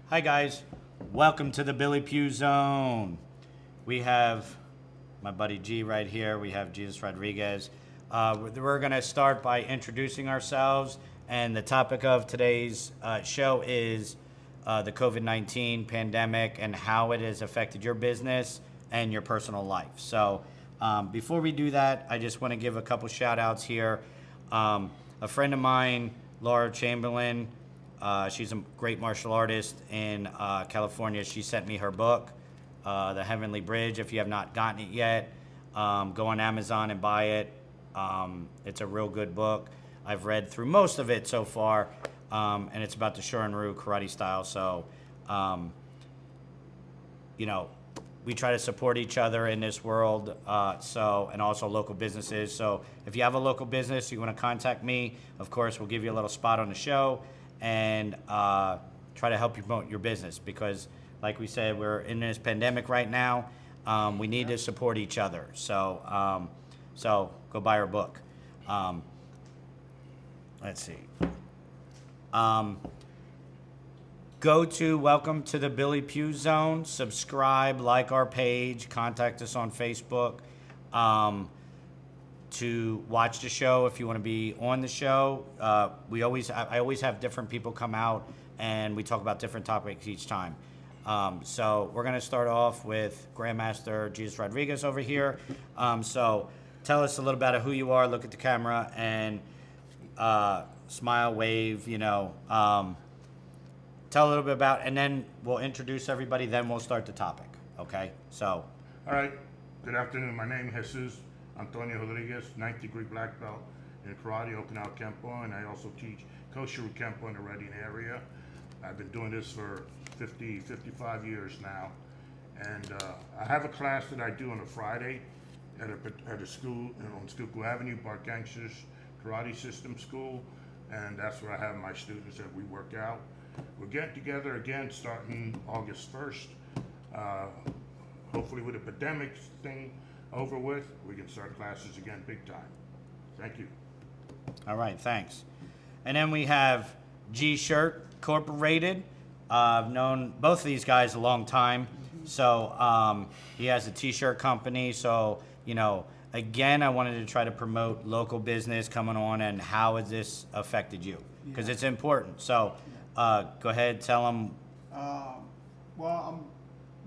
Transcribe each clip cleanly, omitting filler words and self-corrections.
Hi guys, welcome to the Billy Pugh Zone. We have my buddy G right here. We have Jesus Rodriguez. We're going to start by introducing ourselves, and the topic of today's show is the COVID-19 pandemic and how it has affected your business and your personal life. So before we do that, I just want to give a couple shout outs here. A friend of mine, Laura Chamberlain, she's a great martial artist in California. She sent me her book, The Heavenly Bridge. If you have not gotten it yet, go on Amazon and buy it. It's a real good book. I've read through most of it so far, and it's about the Shorin-ryu karate style. So, we try to support each other in this world, and also local businesses. So if you have a local business, you want to contact me, of course, we'll give you a little spot on the show and try to help you promote your business because, like we said, we're in this pandemic right now. We need to support each other. So go buy our book. Let's see. Welcome to the Billy Pugh Zone. Subscribe, like our page, contact us on Facebook to watch the show if you want to be on the show. I always have different people come out and we talk about different topics each time. So we're going to start off with Grandmaster Jesus Rodriguez over here. So tell us a little about who you are, look at the camera, and smile, wave, tell a little bit about, and then we'll introduce everybody, then we'll start the topic, okay? So. All right, good afternoon. My name is Jesus Antonio Rodriguez, 9th degree black belt in karate, Okinawa Kempo, and I also teach Koshiru Kempo in the Reading area. I've been doing this for 55 years now. And I have a class that I do on a Friday at a school on Schuylkill Avenue, Bart Gangsters Karate System School, and that's where I have my students that we work out. We're getting together again starting August 1st. Hopefully with the pandemic thing over with, we can start classes again big time. Thank you. All right, thanks. And then we have G-Shirt Incorporated. I've known both of these guys a long time. So he has a t-shirt company. So, again, I wanted to try to promote local business coming on and how has this affected you? Because it's important. So go ahead, tell them. Well, I'm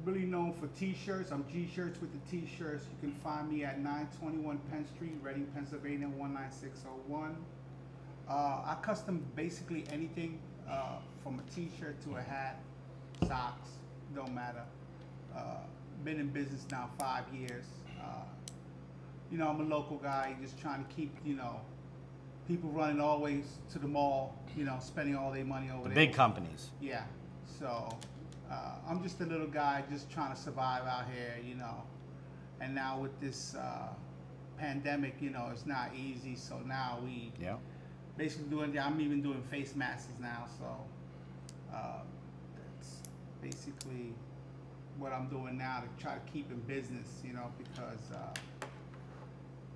really known for t-shirts. I'm G-Shirts with the t-shirts. You can find me at 921 Penn Street, Reading, Pennsylvania, 19601. I custom basically anything from a t-shirt to a hat, socks, don't matter. Been in business now 5 years. I'm a local guy, just trying to keep, people running always to the mall, spending all their money over there. Big companies. Yeah. So I'm just a little guy just trying to survive out here, And now with this pandemic, it's not easy. So now we basically I'm even doing face masks now. So that's basically what I'm doing now to try to keep in business, because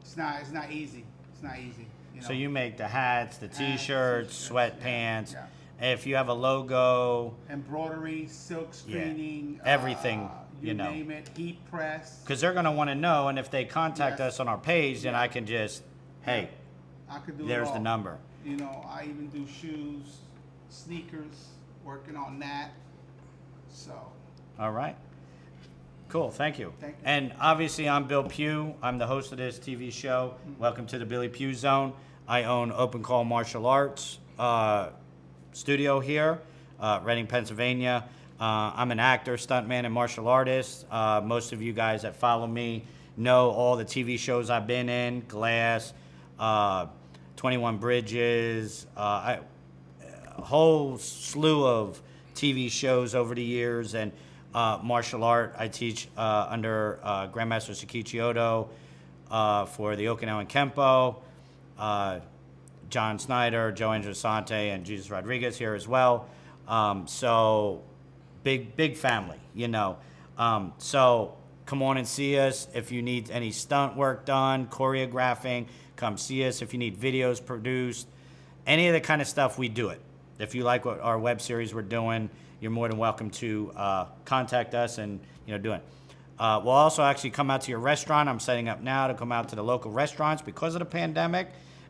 it's not easy. It's not easy. So you make the hats, the t-shirts, sweatpants. Yeah. If you have a logo, embroidery, silk screening, everything, you name it, heat press. Because they're going to want to know, and if they contact us on our page, then I can just, hey, I could do there's it all. the number. I even do shoes, sneakers, working on that. So. All right. Cool, thank you. Thank you. And obviously, I'm Bill Pugh. I'm the host of this TV show. Welcome to the Billy Pugh Zone. I own Open Call Martial Arts studio here, Reading, Pennsylvania. I'm an actor, stuntman, and martial artist. Most of you guys that follow me know all the TV shows I've been in, Glass, 21 Bridges, a whole slew of TV shows over the years, and martial art. I teach under Grandmaster Sakichi Odo for the Okinawan Kempo, John Snyder, Joe Androsante, and Jesus Rodriguez here as well. So big family, So come on and see us. If you need any stunt work done, choreographing, come see us. If you need videos produced, any of the kind of stuff, we do it. If you like what our web series we're doing, you're more than welcome to contact us and do it. We'll also actually come out to your restaurant. I'm setting up now to come out to the local restaurants because of the pandemic,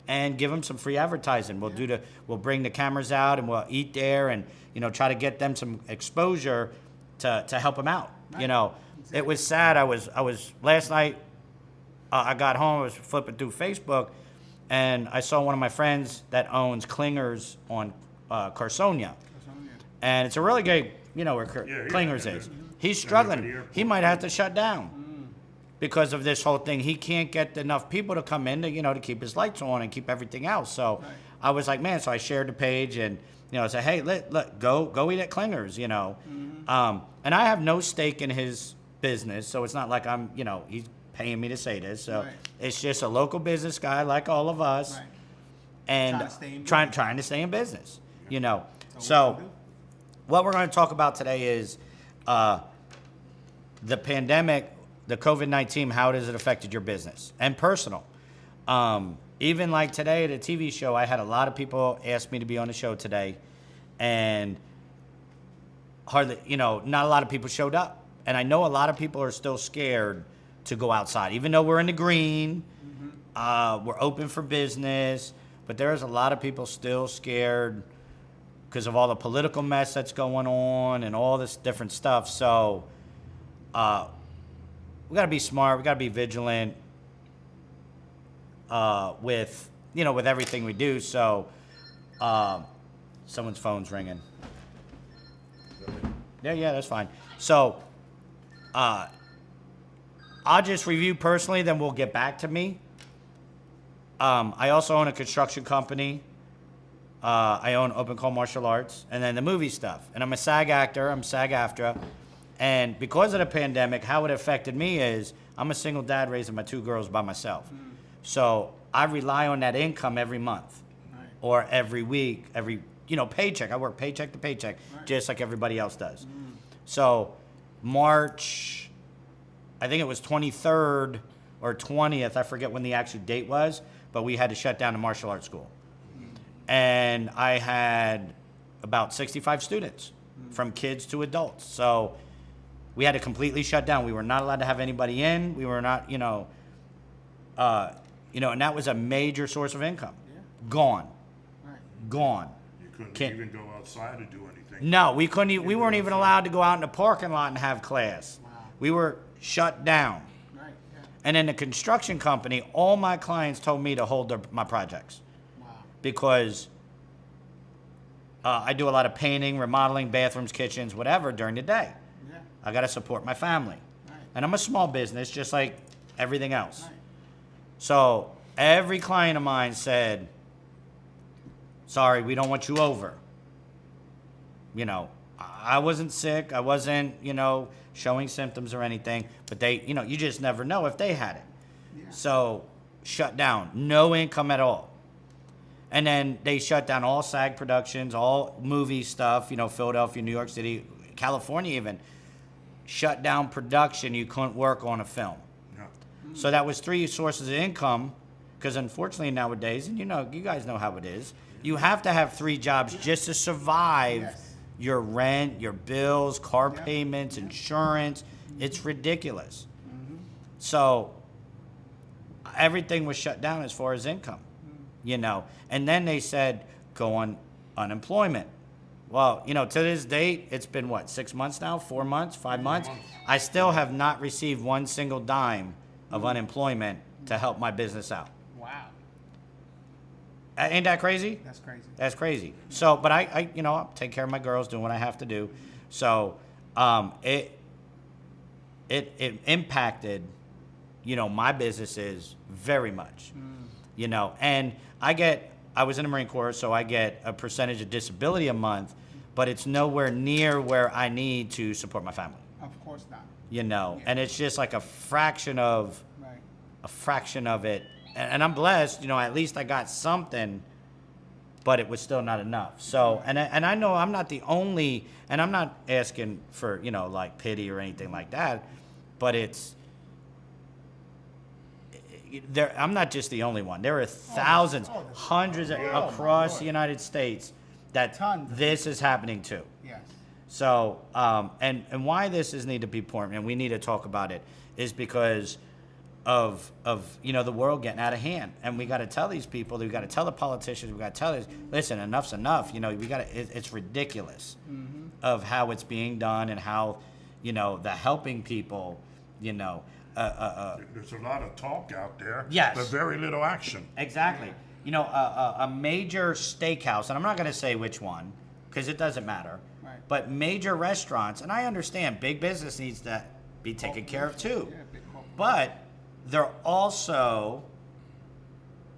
and give them some free advertising. We'll bring the cameras out and we'll eat there, and try to get them some exposure to help them out. Right. It was sad. I was last night. I got home. I was flipping through Facebook, and I saw one of my friends that owns Clingers on Carsonia, and it's a really great, where Clingers is. He's struggling. He might have to shut down because of this whole thing. He can't get enough people to come in to keep his lights on and keep everything else. So I was like, man. So I shared the page and I said, hey, go eat at Clingers. And I have no stake in his business, so it's not like I'm he's paying me to say this. So it's just a local business guy like all of us, and trying to stay in business. So what we're going to talk about today is the pandemic, the COVID-19, how has it affected your business and personal? Even like today at a TV show, I had a lot of people ask me to be on the show today, and hardly, not a lot of people showed up. And I know a lot of people are still scared to go outside, even though we're in the green, we're open for business, but there's a lot of people still scared because of all the political mess that's going on and all this different stuff. So we got to be smart. We got to be vigilant with everything we do. So someone's phone's ringing. Yeah, that's fine. So I'll just review personally, then we'll get back to me. I also own a construction company. I own Open Call Martial Arts, and then the movie stuff. And I'm a SAG actor. I'm SAG-AFTRA. And because of the pandemic, how it affected me is I'm a single dad raising my 2 girls by myself. So I rely on that income every month or every week, every paycheck. I work paycheck to paycheck, just like everybody else does. So March, I think it was 23rd or 20th, I forget when the actual date was, but we had to shut down the martial arts school. And I had about 65 students, from kids to adults. So we had to completely shut down. We were not allowed to have anybody in. We were not, and that was a major source of income. Gone. Gone. You couldn't even go outside to do anything. No, we couldn't. We weren't even allowed to go out in the parking lot and have class. Wow. We were shut down. Right. Yeah. And in the construction company, all my clients told me to hold my projects. Wow. Because I do a lot of painting, remodeling, bathrooms, kitchens, whatever during the day. Yeah. I got to support my family. Right. And I'm a small business, just like everything else. Right. So every client of mine said, sorry, we don't want you over. I wasn't sick. I wasn't, showing symptoms or anything. But they, you just never know if they had it. Yeah. So shut down. No income at all. And then they shut down all SAG productions, all movie stuff, Philadelphia, New York City, California even. Shut down production. You couldn't work on a film. No. So that was 3 sources of income, because unfortunately nowadays, and you guys know how it is, you have to have 3 jobs just to survive. Yes. Your rent, your bills, car payments, insurance. It's ridiculous. So everything was shut down as far as income, And then they said, go on unemployment. Well, to this date, it's been 6 months now, 4 months, 5 months? I still have not received one single dime of unemployment to help my business out. Wow. Ain't that crazy? That's crazy. That's crazy. So, but I I'll take care of my girls, doing what I have to do. So, it impacted, my businesses very much, and I was in the Marine Corps, so I get a percentage of disability a month, but it's nowhere near where I need to support my family. Of course not. And it's just like a fraction of it. And I'm blessed, at least I got something, but it was still not enough. So, and I know I'm not the only, and I'm not asking for, like pity or anything like that, but I'm not just the only one. There are thousands, hundreds across the United States that Tons. this is happening to. Yes. So, and why this is need to be important, and we need to talk about it, is because of the world getting out of hand, and we got to tell these people, we got to tell the politicians, we got to tell this, listen, enough's enough. We got to. It's ridiculous of how it's being done and how the helping people. There's a lot of talk out there, Yes. but very little action. Exactly. A major steakhouse, and I'm not going to say which one because it doesn't matter. Right. But major restaurants, and I understand big business needs to be taken care of too. Yeah, big corporate. But they're also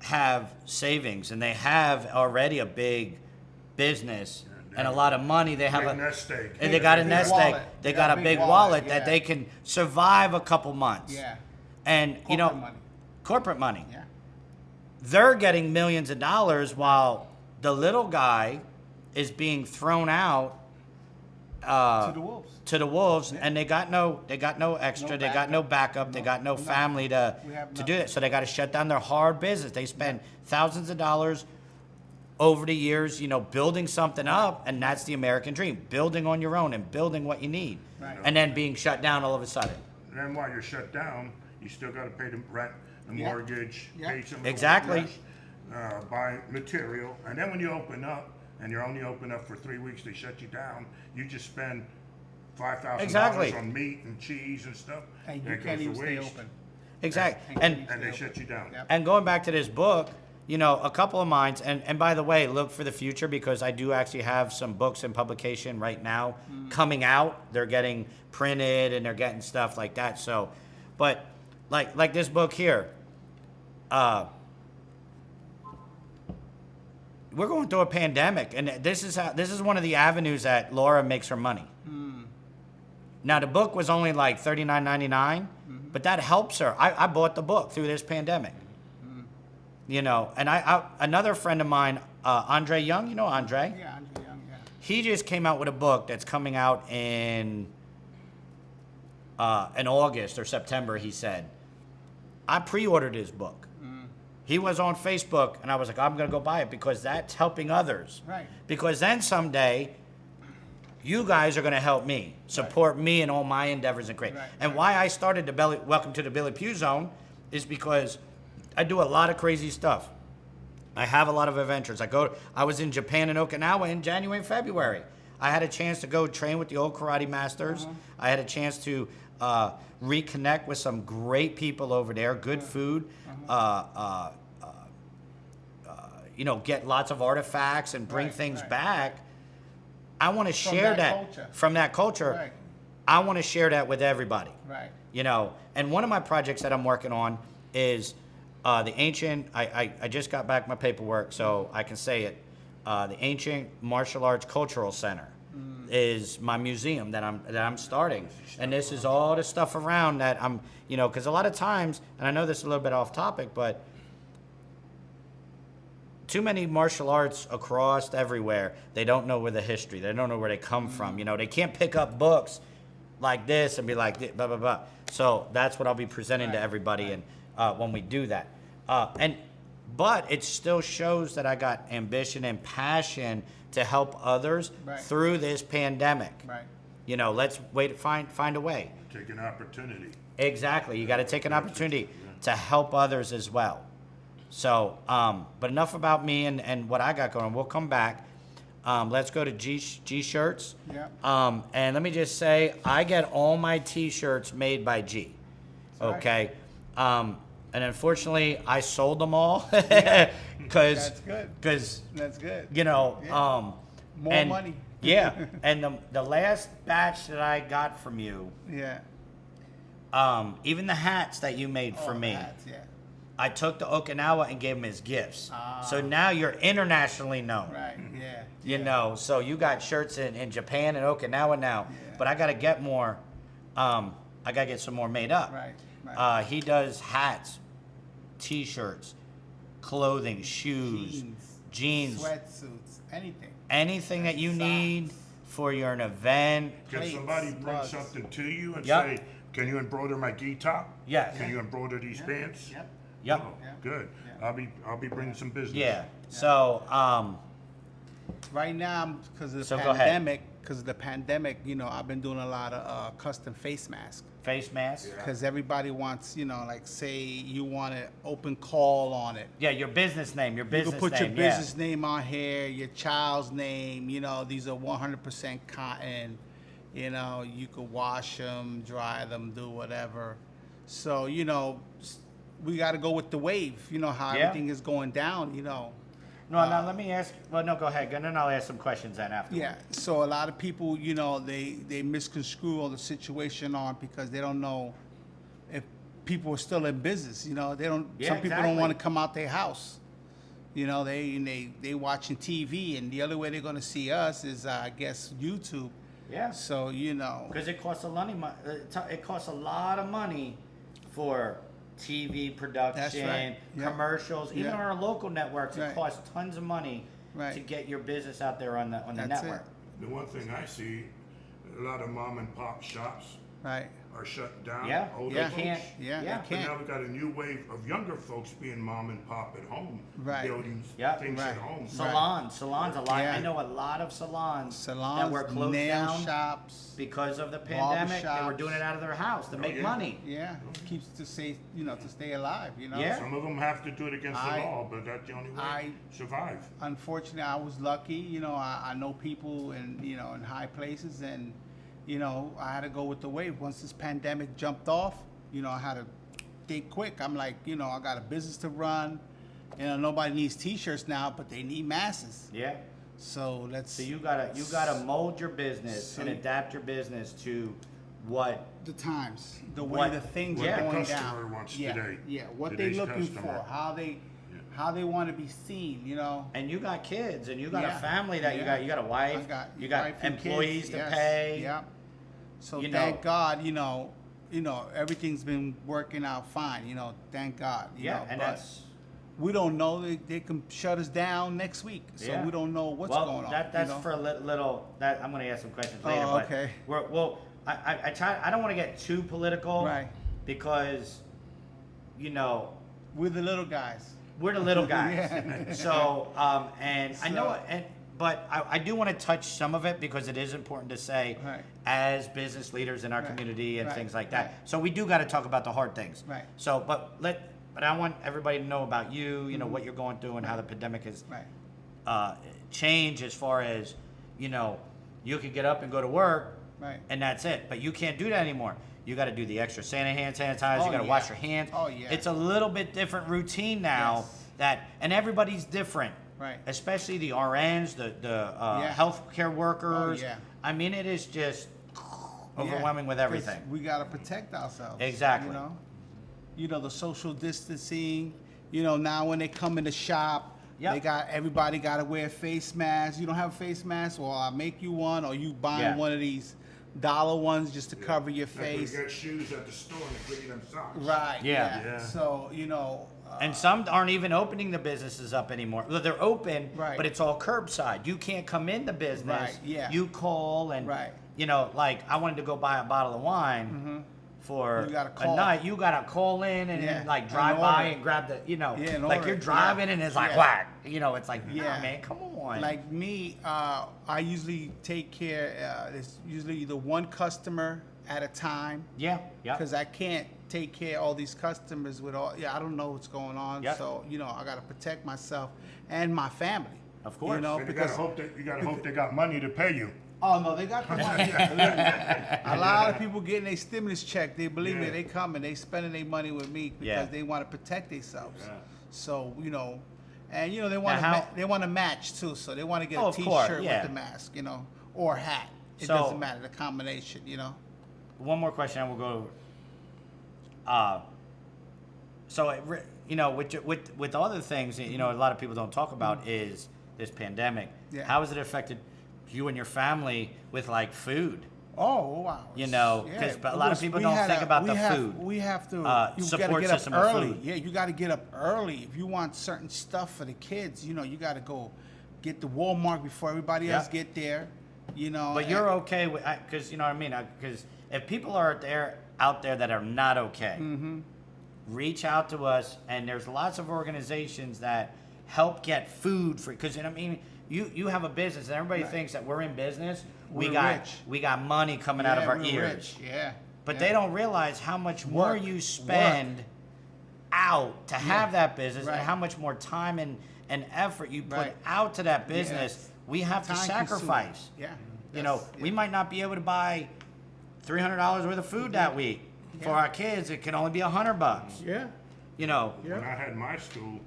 have savings, and they have already a big business and a lot of money. They have Big a nest egg. and they got a Big nest wallet. egg. They got a big wallet that yeah. they can survive a couple months. Yeah. And Corporate money. corporate money. Yeah. They're getting millions of dollars while the little guy is being thrown out To the wolves. to the wolves, Yeah. and they got no extra, No they got no backup, they No, got no nothing. family to We have do nothing. it. So they got to shut down their hard business. They spend thousands of dollars over the years, building something up, and that's the American dream: building on your own and building what you need, Right. and then being shut down all of a sudden. And then while you're shut down, you still got to pay the rent, the Yeah. mortgage, Yeah. pay some Exactly. buy material, and then when you open up, and you're only open up for 3 weeks, they shut you down. You just spend $5,000 Exactly. on meat and cheese and stuff. And that you goes can't to even stay waste, open. Exactly, And- and And they shut you down. Yep. And going back to this book, a couple of mines, and by the way, look for the future because I do actually have some books in publication right now coming out. They're getting printed and they're getting stuff like that. So, but like this book here, we're going through a pandemic, and this is one of the avenues that Laura makes her money. Now the book was only like $39.99, but that helps her. I bought the book through this pandemic. And I another friend of mine, Andre Young, Andre? Yeah, Andrew Young, yeah. He just came out with a book that's coming out in August or September, he said. I pre-ordered his book. He was on Facebook, and I was like, I'm going to go buy it because that's helping others. Right. Because then someday, you guys are going to help me, support me in all my endeavors and create. Right, And why I started the Welcome to the Billy Pugh Zone is because I do a lot of crazy stuff. I have a lot of adventures. I was in Japan and Okinawa in January and February. I had a chance to go train with the old karate masters. I had a chance to reconnect with some great people over there, good food, get lots of artifacts and bring Right, things right, back. I want to From share that that culture. from that culture. Right. I want to share that with everybody. Right. And one of my projects that I'm working on is the ancient. I just got back my paperwork, so I can say it. The Ancient Martial Arts Cultural Center is my museum that I'm starting, and this is all the stuff around that I'm, because a lot of times, and I know this is a little bit off topic, but too many martial arts across everywhere, they don't know where the history, they don't know where they come from. They can't pick up books like this and be like blah blah blah. So that's what I'll be presenting to everybody, and when we do that, but it still shows that I got ambition and passion to help others through this pandemic. Right. Let's find a way. Take an opportunity. Exactly. You got to take an opportunity to help others as well. So, but enough about me and what I got going on. We'll come back. Let's go to G shirts. Yeah. And let me just say, I get all my T-shirts made by G. That's Okay. And unfortunately, I sold them all because That's good. That's good. More and- money. Yeah, and the last batch that I got from you, Yeah. even the hats that you made for Oh, me, hats, yeah. I took to Okinawa and gave them as gifts. Ah. So now you're internationally known. Right. Yeah. So you got shirts in Japan and Okinawa now. Yeah. But I got to get more. I got to get some more made up. Right. Right. He does hats, T-shirts, clothing, shoes, jeans, Sweatsuits. Anything. anything that you Socks. need for your event. Can Plates, somebody bring mugs. something to you and Yep. say, can you embroider my gi top? Yes. Can you embroider these pants? Yep. Yep. Oh, Yeah. good. Yeah. I'll be bringing some business. Yeah. So Right now, because of the So go ahead. pandemic, because of the pandemic, I've been doing a lot of custom face masks. Face mask. Because everybody wants, like say you want an open call on it. Yeah, your business name. Your You business can put name. your business name on here, your child's name. These are 100% cotton. You could wash them, dry them, do whatever. So we got to go with the wave. How Yeah. everything is going down. No, now let me ask. Well, no, go ahead. And then I'll ask some questions then after. Yeah. So a lot of people, they misconstrue all the situation on because they don't know if people are still in business. They don't. Yeah, Some people exactly. don't want to come out their house. They watching TV, and the other way they're gonna see us is, I guess, YouTube. Yeah. So Because it costs a lot of money. It costs a lot of money for TV production, That's right. Yeah. commercials, even Yeah. on our local networks. It Right. costs tons of money Right. to get your business out there on the That's network. The one thing I see, a lot of mom and pop shops right. are shut down. Yeah, Older they Yeah. folks. can't. Yeah, yeah. they But now can't. we got a new wave of younger folks being mom and pop at home, Right. building Yeah. things Right. at home. Salons a lot. Yeah. I know a lot of salons, Salons, that were closed nail down shops. because of the pandemic. They were shops. doing it out of their house to make yeah. money. Yeah, keeps to stay alive. Yeah. Some of them have to do it against the I- law, but that's the only way I- to survive. Unfortunately, I was lucky. I know people in high places, and I had to go with the wave. Once this pandemic jumped off, I had to think quick. I'm like, I got a business to run. Nobody needs T-shirts now, but they need masses. Yeah. So let's. So you gotta mold your business So and you- adapt your business to what. the times, the way What- the things what are the going customer down. wants yeah, today. yeah. What Today's they looking customer. for, how they want to be seen. And you got kids, and you got a Yeah. family that Yeah. you got a wife, I got you got wife and employees kids, to yes, pay. Yeah. So You thank know. God, everything's been working out fine. Thank God. Yeah, and but that's we don't know they can shut us down next week, so yeah. we don't know what's well, going on. that's for a little. That I'm going to ask some questions later. Oh, but okay. I try. I don't want to get too political, Right. Because, We're the little guys. we're the little guys. Yeah. So, and I know, So- but I do want to touch some of it because it is important to say, Right. as business leaders in our Right. community and Right. things like that. Right. So we do got to talk about the hard things. Right. So, but I want everybody to know about you. What you're going through and how the pandemic has Right. changed as far as, you could get up and go to work. Right. And that's it. But you can't do that anymore. You got to do the extra hand sanitizer. Oh, You got to yeah. wash your hands. Oh, yeah. It's a little bit different routine now. Yes. And everybody's different. Right. Especially the RNs, the Yeah. healthcare workers. Oh, yeah. I mean, it is just overwhelming with everything. We got to protect ourselves. Exactly. The social distancing. Now when they come in the shop, Yep. everybody got to wear a face mask. You don't have a face mask, well, I'll make you one, or you buying Yeah. one of these dollar ones just to cover your Like when face. you got shoes at the store and they give you them socks. Right. Yeah. Yeah. So And some aren't even opening the businesses up anymore. Well, they're open, Right. but it's all curbside. You can't come into business. Right, yeah. You call and, Right. like I wanted to go buy a bottle of wine for You gotta a call. night. You got to call in and Yeah, then, like and drive by order. and grab the, and like order you're it, driving yeah. and it's like, Yeah. whack. It's like, Yeah. nah, man, come on. like me, I usually take care. It's usually either one customer at a time. yeah. Because I can't take care of all these customers with all. Yeah, I don't know what's going on. Yep. So I got to protect myself and my family. Of course. You know, And you because gotta hope they got money to pay you. oh no, they got the money. A lot of people getting their stimulus check. They believe me, Yeah. they coming. They spending their money with me because Yeah. they want to protect themselves. Yeah. So and they want Now, how- they want to match too. So they want to get Oh, a of T-shirt course, yeah. with the mask, or a hat. It So- doesn't matter the combination. One more question, and we'll go. So with other things, a lot of people don't talk about is this pandemic. Yeah. How has it affected you and your family with like food? Oh wow! Because a lot of people don't think about the food. We have to. You support gotta get up system of early. food. Yeah, you got to get up early if you want certain stuff for the kids. You got to go get the Walmart before everybody else Yeah. get there. But you're okay with, because you know what I mean. Because if people are out there that are not okay, Mm-hmm. reach out to us, and there's lots of organizations that help get food for. Because you have a business, and everybody Right. thinks that we're in business. we We're got rich. we got money coming out of our we're ears. rich. Yeah. But yeah. they don't realize how much more Work. you spend out to have that business Right. and how much more time and effort you put Right. out to that business. Yes. We have to Time-consuming. sacrifice. Yeah. You know, we might not be able to buy $300 worth of food that week. For our kids, it can only be $100. Yeah. You know, When I had my school,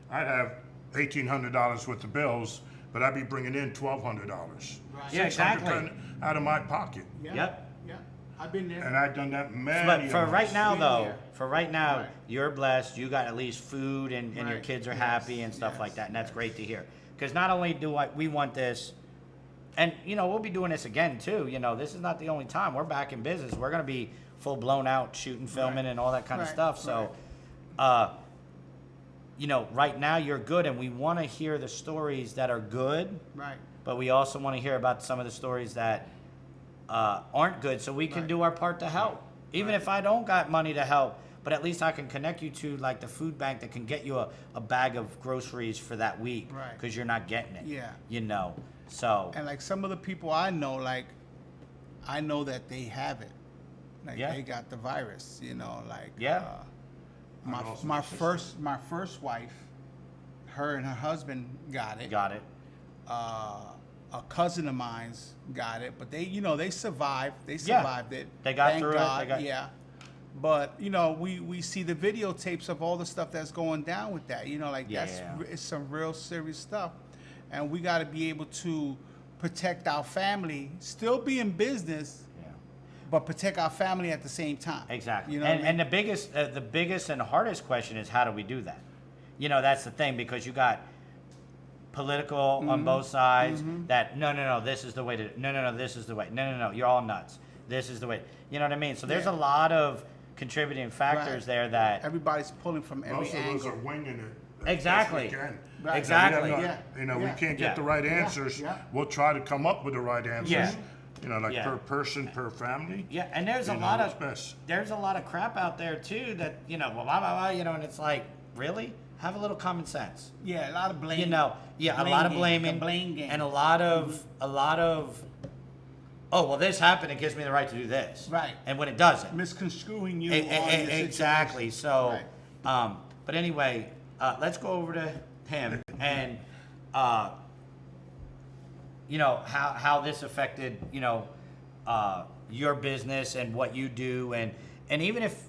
I'd have $1,800 worth of bills, but I'd be bringing in $1,200. Right. Yeah, exactly. $600 out of my pocket. Yeah. Yep. Yeah. I've been there. And I've done that many but for times. right now, Been though, there. for right now, Right. you're blessed. You got at least food, and your Right. kids are Yes. happy and stuff Yes. like that, and that's great to hear. Because not only do we want this, and you know we'll be doing this again too. You know, this is not the only time we're back in business. We're gonna be full blown out shooting, filming, Right. and all that kind of Right. stuff. So, you know, right now you're good, and we want to hear the stories that are good. Right. But we also want to hear about some of the stories that aren't good, so we can Right. do our part to help. Even Right. if I don't got money to help, but at least I can connect you to like the food bank that can get you a bag of groceries for that week, Right. because you're not getting it. Yeah. You know, so And like some of the people I know, like I know that they have it. Like Yeah. they got the virus, you know, like Yeah. my I know some my sisters. first wife, her and her husband got it. got it. A cousin of mine's got it, but they, you know, they survived. They Yeah. survived it. They got Thank through it. God, They got- yeah. But you know, we see the videotapes of all the stuff that's going down with that. You know, like Yeah. it's some real serious stuff, and we got to be able to protect our family, still be in business, Yeah. but protect our family at the same time. Exactly. You know, and what I mean? and the biggest and hardest question is how do we do that? You know, that's the thing, because you got political on both sides that no, this is the way to no, this is the way. No, you're all nuts. This is the way. You know what I mean? So there's Yeah. a lot of contributing factors Right. there that Everybody's pulling from every Most of us angle. are winging it. as best Exactly. we can. Right. Exactly. We have Yeah. You know, we Yeah. can't Yeah. get the right Yeah. answers. Yeah. We'll try to come up with the right answers. Yeah. You know, like Yeah. per person, per family. yeah, and there's a You know lot what's of best. there's a lot of crap out there too that you know blah blah blah, you know, and it's like really have a little common sense. Yeah, a lot of blame. You know, yeah, a blame lot of game, blaming, the blame game. and a lot of oh well, this happened, it gives me the right to do this, Right. And when it doesn't, misconstruing you. E- on e- the situation. exactly. So, Right. but anyway, let's go over to him and you know how this affected your business and what you do, and even if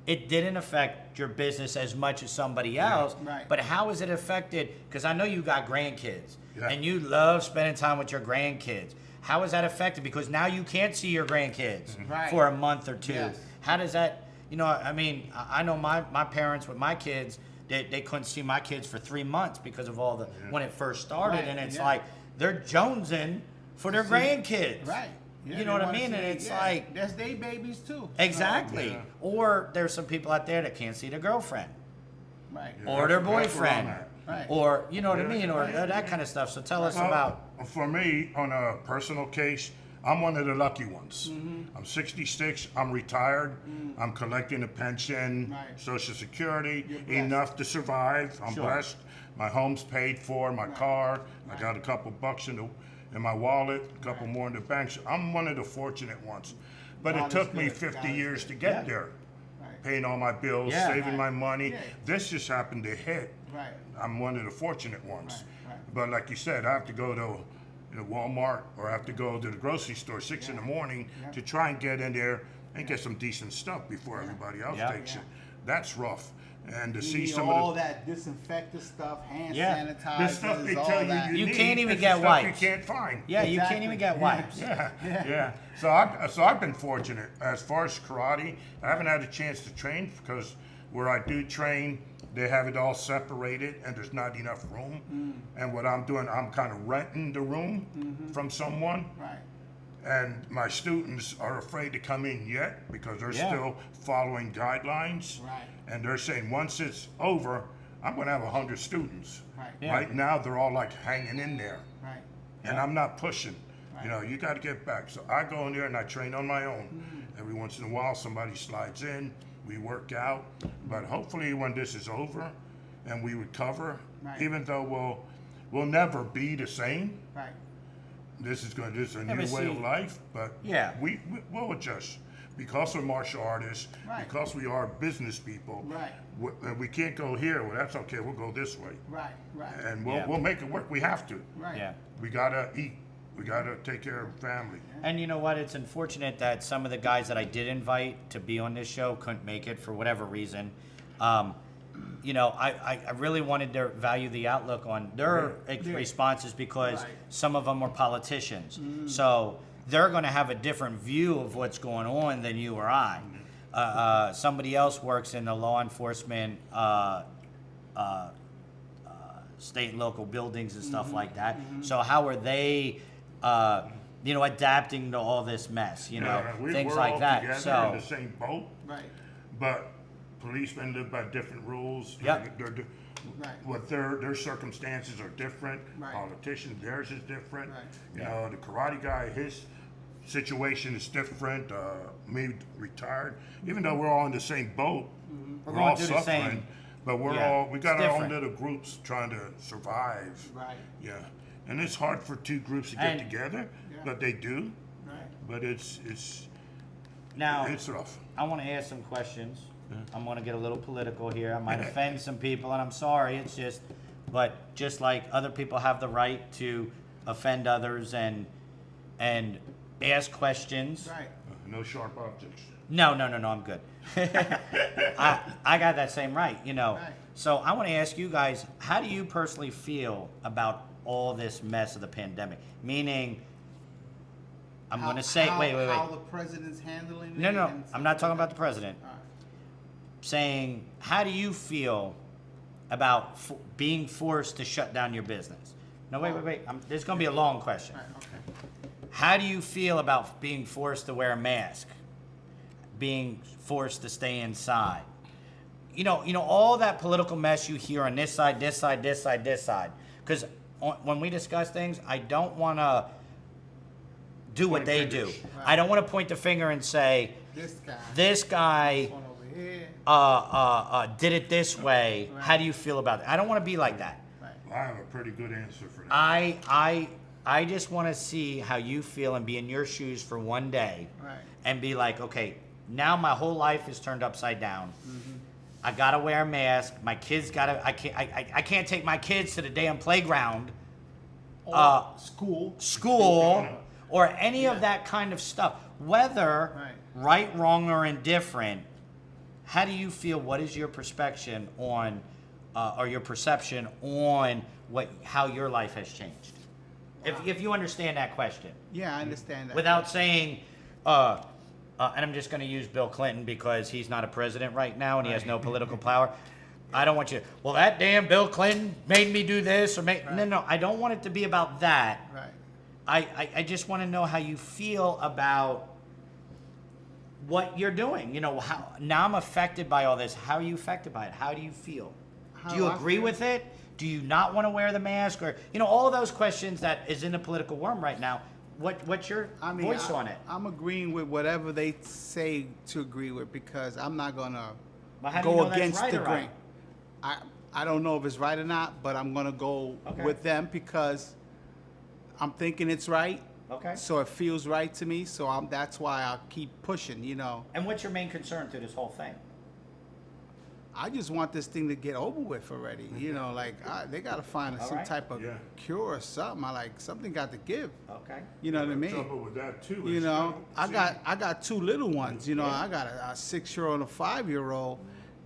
it didn't affect your business as much as somebody else, right. but how has it affected? Because I know you got grandkids, Yeah. and you love spending time with your grandkids. How is that affected? Because now you can't see your grandkids Right. for a month or two. Yes. How does that, you know, I mean, I know my parents with my kids, they couldn't see my kids for 3 months because of all the, when it first started. Right, And it's yeah. like, they're jonesing for their grandkids. Right. Yeah, You know they what I wanna mean? see- And it's yeah, like, that's their babies too. exactly. Yeah. Or there's some people out there that can't see their girlfriend Right. Yeah. or their That's where I'm boyfriend. at. Right. Or, you know what I Yeah. mean? Or that kind of stuff. So tell us Well, about, For me, on a personal case, I'm one of the lucky ones. Mm-hmm. I'm 66. I'm retired. I'm collecting a pension, Right. Social Security, You're blessed. enough to survive. I'm Sure. blessed. My home's paid for. My car. I got a couple bucks in my wallet. A couple more in the bank. So I'm one of the fortunate ones. But God it is took me good. 50 God is years good. to get Yeah. there. Right. Paying all my bills, Yeah. saving Right. my money. Yeah. This just happened to hit. Right. I'm one of the fortunate ones. Right, right. But like you said, I have to go to Walmart or I have to go to the grocery store 6 in the morning Yeah. to try and get in there and get some decent stuff before everybody else Yeah. takes Yeah. it. That's rough. And to You see need some all of the that disinfectant stuff, hand Yeah. sanitizers, the stuff they all tell that. you You need, can't even it's get the stuff wipes. you can't find. yeah, you can't Exactly. even get Yeah. wipes. Yeah. So I've been fortunate as far as karate. I haven't had a chance to train because where I do train, they have it all separated and there's not enough room. And what I'm doing, I'm kind of renting the room from someone. Right. And my students are afraid to come in yet because they're Yeah. still following guidelines. Right. And they're saying once it's over, I'm going to have 100 students. Right. Yeah. Right now, they're all like hanging in there. Right. And I'm not pushing. You Right. know, you got to get back. So I go in there and I train on my own. Every once in a while, somebody slides in. We work out. But hopefully, when this is over and we recover, Right. even though we'll never be the same, Right. this is a Yeah, new but way see- of life, but Yeah. we'll adjust. Because we're martial artists, Right. because we are business people, Right. we can't go here. Well, that's okay. We'll go this way, Right, right, and Yeah. we'll make it work. We have to. right. Yeah. We gotta eat. We gotta take care of family. And you know what? It's unfortunate that some of the guys that I did invite to be on this show couldn't make it for whatever reason. You know, I really wanted to value the outlook on their responses because Right. some of them were politicians. So they're going to have a different view of what's going on than you or I. Somebody else works in the law enforcement, state and local buildings and stuff like that. So how are they, you know, adapting to all this mess? You know, we're things all like that. together in So the same boat, Right, but policemen live by different rules. Yep. right. What their circumstances are different. Right. Politicians, theirs is different. Right. You know, the karate guy, his situation is different. Me retired, even though we're all in the same boat, We're we're going all through the suffering. same- But we it's got our own different. little groups trying to survive. Right. Yeah, and it's hard for two groups to get And- together, Yeah. but they do. Right. But it's now, rough. I want to ask some questions. I'm going to get a little political here. I might offend some people, and I'm sorry. It's just, but just like other people have the right to offend others and ask questions. Right. No sharp objects. No, I'm good. I got that same right, you know. Right. So I want to ask you guys, how do you personally feel about all this mess of the pandemic? Meaning, I'm going to say, wait. How the president's handling it. No, and I'm not talking about the president. All right. Saying, how do you feel about being forced to shut down your business? No, wait. This is going to be a long question. Right, okay. How do you feel about being forced to wear a mask? Being forced to stay inside? You know, all that political mess you hear on this side. Because when we discuss things, I don't want to do what Point they fingers. do. Right. I don't want to point the finger and say, This guy. this guy One over here. did it this way. Right. How do you feel about it? I don't want to be like that. Right. I have a pretty good answer for that. I just want to see how you feel and be in your shoes for one day Right. and be like, okay, now my whole life is turned upside down. I gotta wear a mask. My kids gotta. I can't take my kids to the damn playground, Or school. school, or any Yeah. of that kind of stuff. Whether right, wrong, or indifferent, how do you feel? What is your perspective on, or your perception on how your life has changed? If you understand that question, Yeah, I understand that. without saying, and I'm just going to use Bill Clinton because he's not a president right now and he has no political power. I don't want you. Well, that damn Bill Clinton made me do this or no. I don't want it to be about that. Right. I just want to know how you feel about what you're doing. You know, how now I'm affected by all this. How are you affected by it? How do you feel? How Do you I agree feel? with it? Do you not want to wear the mask? Or, you know, all those questions that is in the political worm right now. What's your voice on it? I'm agreeing with whatever they say to agree with because I'm not gonna Well, how do you go know that's against right the or grain. right? I don't know if it's right or not, but I'm gonna go Okay. with them because I'm thinking it's right. Okay. So it feels right to me. So that's why I keep pushing. You know, And what's your main concern through this whole thing? I just want this thing to get over with already. You know, like they gotta find All some right. type of Yeah. cure or something. Something got to give. Okay. You know what I mean? Trouble with that too. You is know, see, I got two little ones. You know, I got a 6-year-old and a 5-year-old,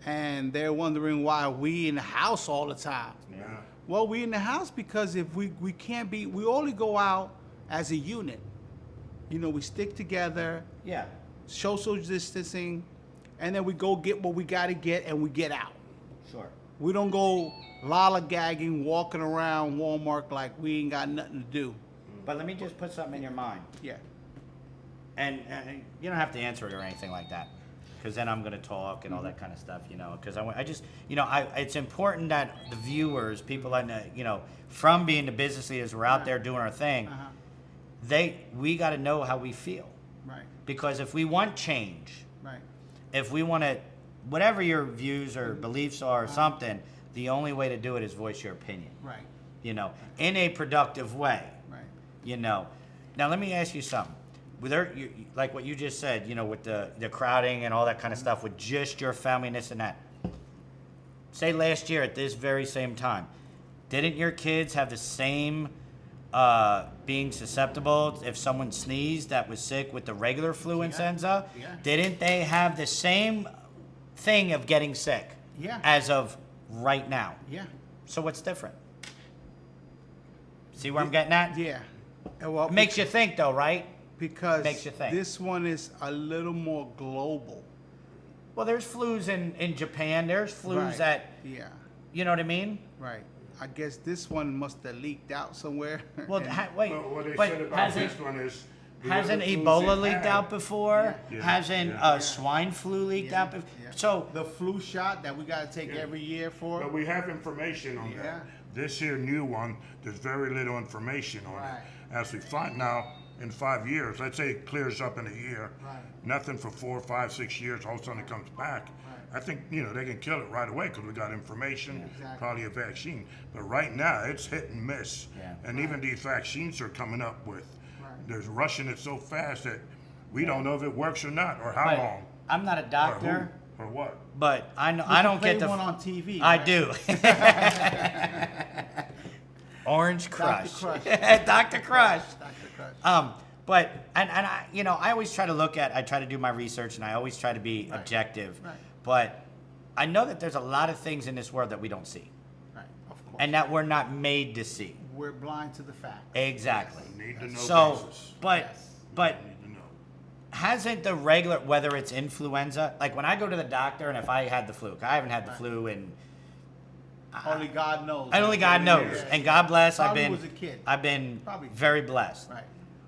and they're wondering why we in the house all the time. Yeah. Well, we in the house because if we can't be, we only go out as a unit. You know, we stick together, Yeah. social distancing, and then we go get what we got to get, and we get out. Sure. We don't go lollygagging, walking around Walmart like we ain't got nothing to do. But let me just put something in your mind. Yeah. And you don't have to answer it or anything like that, because then I'm going to talk and all that kind of stuff, you know. Because I just, you know, it's important that the viewers, people that you know, from being the business leaders, we're out there doing our thing. We got to know how we feel, Right. because if we want change, Right. if we want to, whatever your views or beliefs are, or something, the only way to do it is voice your opinion. Right. You know, in a productive way. Right. You know, Now let me ask you something. With like what you just said, you know, with the crowding and all that kind of stuff, with just your family and this and that. Say last year at this very same time, didn't your kids have the same being susceptible if someone sneezed that was sick with the regular flu influenza? Yeah. Didn't they have the same thing of getting sick? Yeah. As of right now. Yeah. So what's different? See where I'm getting at? Yeah. Well, It makes you think, though, right? because makes you think. this one is a little more global. Well, there's flus in Japan. There's flus Right. that, Yeah. you know what I mean? Right. I guess this one must have leaked out somewhere. Well, and- wait, But what they but said about hasn't, this one is. the hasn't other flus Ebola they've leaked had- out before? Yeah. Hasn't Yeah. swine flu leaked Yeah. out before? Yeah. So, the flu shot that we got to take Yeah. every year for. But we have information on Yeah. that. This here new one, there's very little information on Right. it. As we find now, in 5 years, let's say it clears up in a year, Right. nothing for 4, 5, 6 years, all of a sudden it comes back. Right. I think, you know, they can kill it right away because we got information, Exactly. probably a vaccine. But right now, it's hit and miss. Yeah. And even these vaccines are coming up with, Right. there's rushing it so fast that we don't know if it works or not, or how but long, I'm not a or doctor, who, or what. but I know You I can don't play get the. one on TV. I right? do. Orange Crush. Crush. Dr. Crush. Dr. Crush. But and I you know I always try to look at I try to do my research and I always try to be Right. objective. Right. But I know that there's a lot of things in this world that we don't see Right. Of course. and that we're not made to see. We're blind to the fact. Exactly. Need to know So, basis. but Yes. but Need to know. hasn't the regular whether it's influenza like when I go to the doctor and if I had the flu, I haven't had the Right. flu in Only God knows. and only God knows. Yeah. And God bless, Probably was a kid. I've been Probably. very blessed. Right.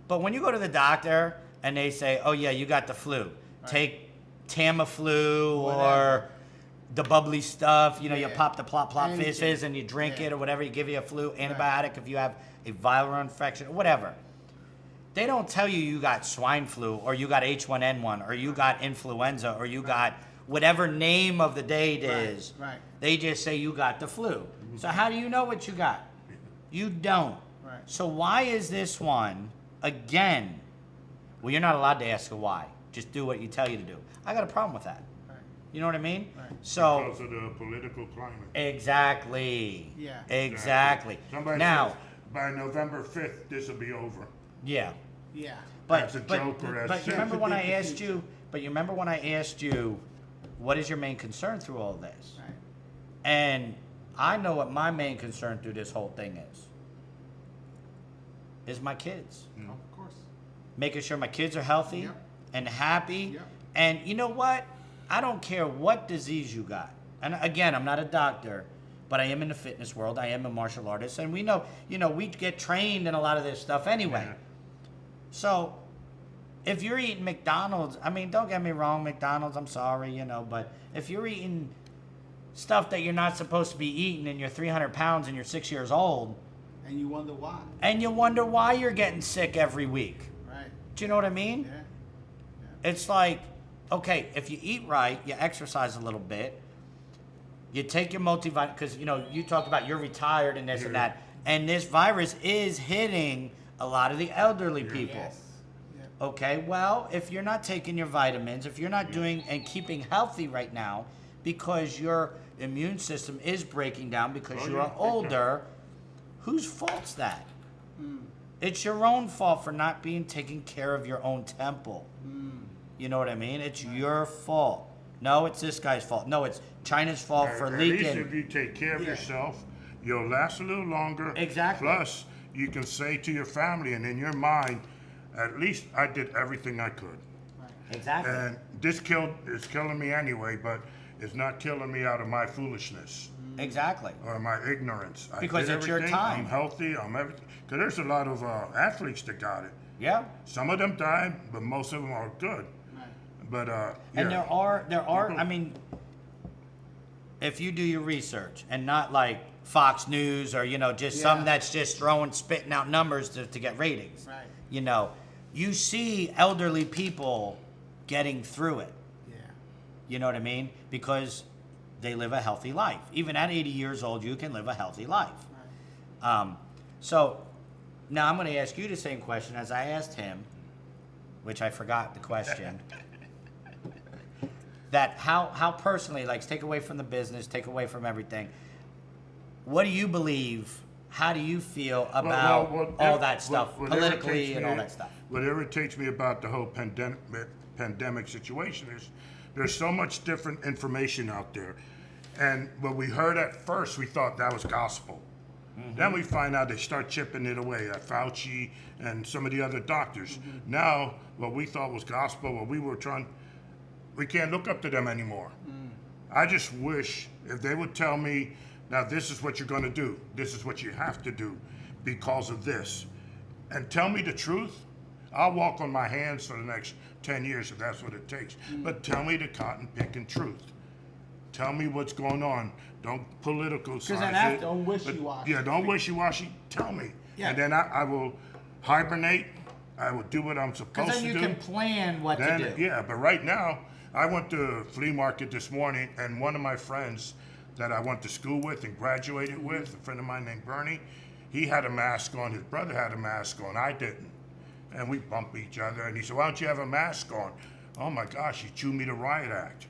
But when you go to the doctor and they say, "Oh yeah, you got the flu. Take Tamiflu or Whatever. the bubbly stuff. You know, you Yeah. pop the plop fizz Anything. fizz and you drink Yeah. it or whatever. You give you a flu antibiotic if you have a viral infection or whatever." They don't tell you you got swine flu or you got H1N1 or you got influenza or you got whatever name of the day it is. Right. They just say you got the flu. So how do you know what you got? You don't. Right. So why is this one again? Well, you're not allowed to ask a why. Just do what you tell you to do. I got a problem with that. Right. You know what I mean? Right. So Because of the political climate. exactly. Yeah. Exactly. Somebody Now, says, by November 5th, this will be over. yeah. Yeah. But As a but, joke or as but you serious. remember when I Predict the asked future. you? But you remember when I asked you, what is your main concern through all this? Right. And I know what my main concern through this whole thing is my kids. Of course. Making sure my kids are healthy Yep. and happy. Yep. And you know what? I don't care what disease you got. And again, I'm not a doctor, but I am in the fitness world. I am a martial artist. And we know, we get trained in a lot of this stuff anyway. Yeah. So if you're eating McDonald's, I mean, don't get me wrong, McDonald's, I'm sorry, but if you're eating stuff that you're not supposed to be eating and you're 300 pounds and you're 6 years old, And you wonder why. and you wonder why you're getting sick every week. Right. Do you know what I mean? Yeah. It's like, okay, if you eat right, you exercise a little bit, you take your multivitamin, because, you talked about you're retired and this and Yeah. that, and this virus is hitting a lot of the elderly people. Yes. Yeah. Okay, well, if you're not taking your vitamins, if you're not doing and keeping healthy right now, because your immune system is breaking down because Oh, you're yeah, big time. older, whose fault's that? It's your own fault for not being taking care of your own temple. You know what I mean? It's your fault. No, it's this guy's fault. No, it's China's fault for At least leaking. if you take care of Yeah. yourself, you'll last a little longer. Exactly. Plus, you can say to your family and in your mind, at least I did everything I could. Exactly. And this is killing me anyway, but it's not killing me out of my foolishness Exactly. or my ignorance. I Because did it's your everything, time. I'm healthy. I'm everything. Because there's a lot of athletes that got it. Yeah. Some of them died, but most of them are good. Right. But And yeah. there are, I mean, if you do your research and not like Fox News or, just some Yeah. that's just spitting out numbers to get ratings. Right. You see elderly people getting through it. Yeah. You know what I mean? Because they live a healthy life. Even at 80 years old, you can live a healthy life. Right. So Now I'm going to ask you the same question as I asked him, which I forgot the question. That how personally, like, take away from the business, take away from everything. What do you believe? How do you feel about all that stuff, politically and all that stuff? What irritates me about the whole pandemic situation is there's so much different information out there. And what we heard at first, we thought that was gospel. Then we find out they start chipping it away, Fauci and some of the other doctors. Now, what we thought was gospel, what we were trying, we can't look up to them anymore. I just wish if they would tell me, now this is what you're going to do, this is what you have to do because of this, and tell me the truth, I'll walk on my hands for the next 10 years if that's what it takes. But tell me the cotton picking truth. Tell me what's going on. Don't politicize it. Don't wishy-washy. Yeah, don't wishy-washy. Tell me. Yeah. And then I will hibernate. I will do what I'm supposed Because to then do. you can plan what to do. Yeah, but right now, I went to a flea market this morning, and one of my friends that I went to school with and graduated with, a friend of mine named Bernie, he had a mask on. His brother had a mask on. I didn't. And we bumped each other, and he said, why don't you have a mask on? Oh my gosh, he chewed me the riot act.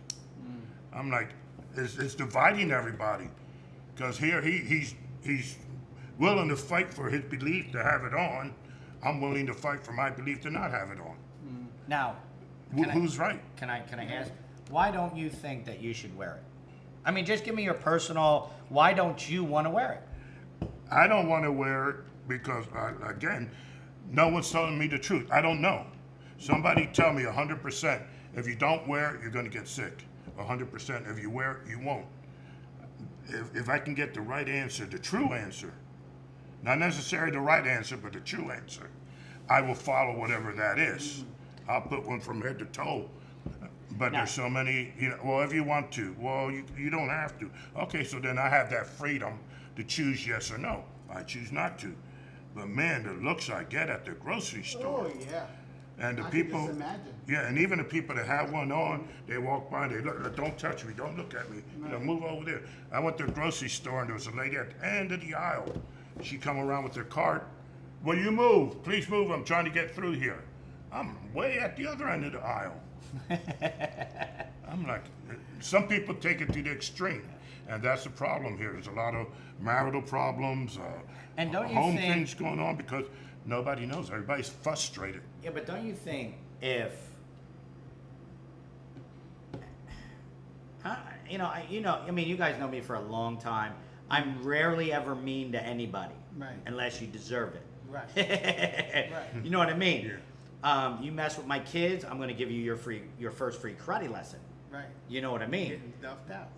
I'm like, it's dividing everybody. Because here he's willing to fight for his belief to have it on. I'm willing to fight for my belief to not have it on. Now, Who's right? Can I ask, why don't you think that you should wear it? I mean, just give me your personal, why don't you want to wear it? I don't want to wear it because, again, no one's telling me the truth. I don't know. Somebody tell me 100%, if you don't wear it, you're going to get sick. 100%, if you wear it, you won't. If I can get the right answer, the true answer, not necessarily the right answer, but the true answer, I will follow whatever that is. I'll put one from head to toe. But there's so many, well, if you want to, well, you don't have to. Okay, so then I have that freedom to choose yes or no. I choose not to. But man, the looks I get at the grocery store. Oh, yeah. And the I people, can just imagine. yeah, and even the people that have one on, they walk by, they look, don't touch me, don't look at me, move over there. I went to a grocery store and there was a lady at the end of the aisle. She come around with her cart. Will you move? Please move, I'm trying to get through here. I'm way at the other end of the aisle. I'm like, some people take it to the extreme, and that's the problem here. There's a lot of marital problems, And don't you home think- things going on because nobody knows. Everybody's frustrated. Yeah, but don't you think if, I mean, you guys know me for a long time. I'm rarely ever mean to anybody, Right. unless you deserve it. Right. You know what I mean? Yeah. You mess with my kids, I'm going to give you your first free karate lesson. Right. You know what I mean? Getting duffed out.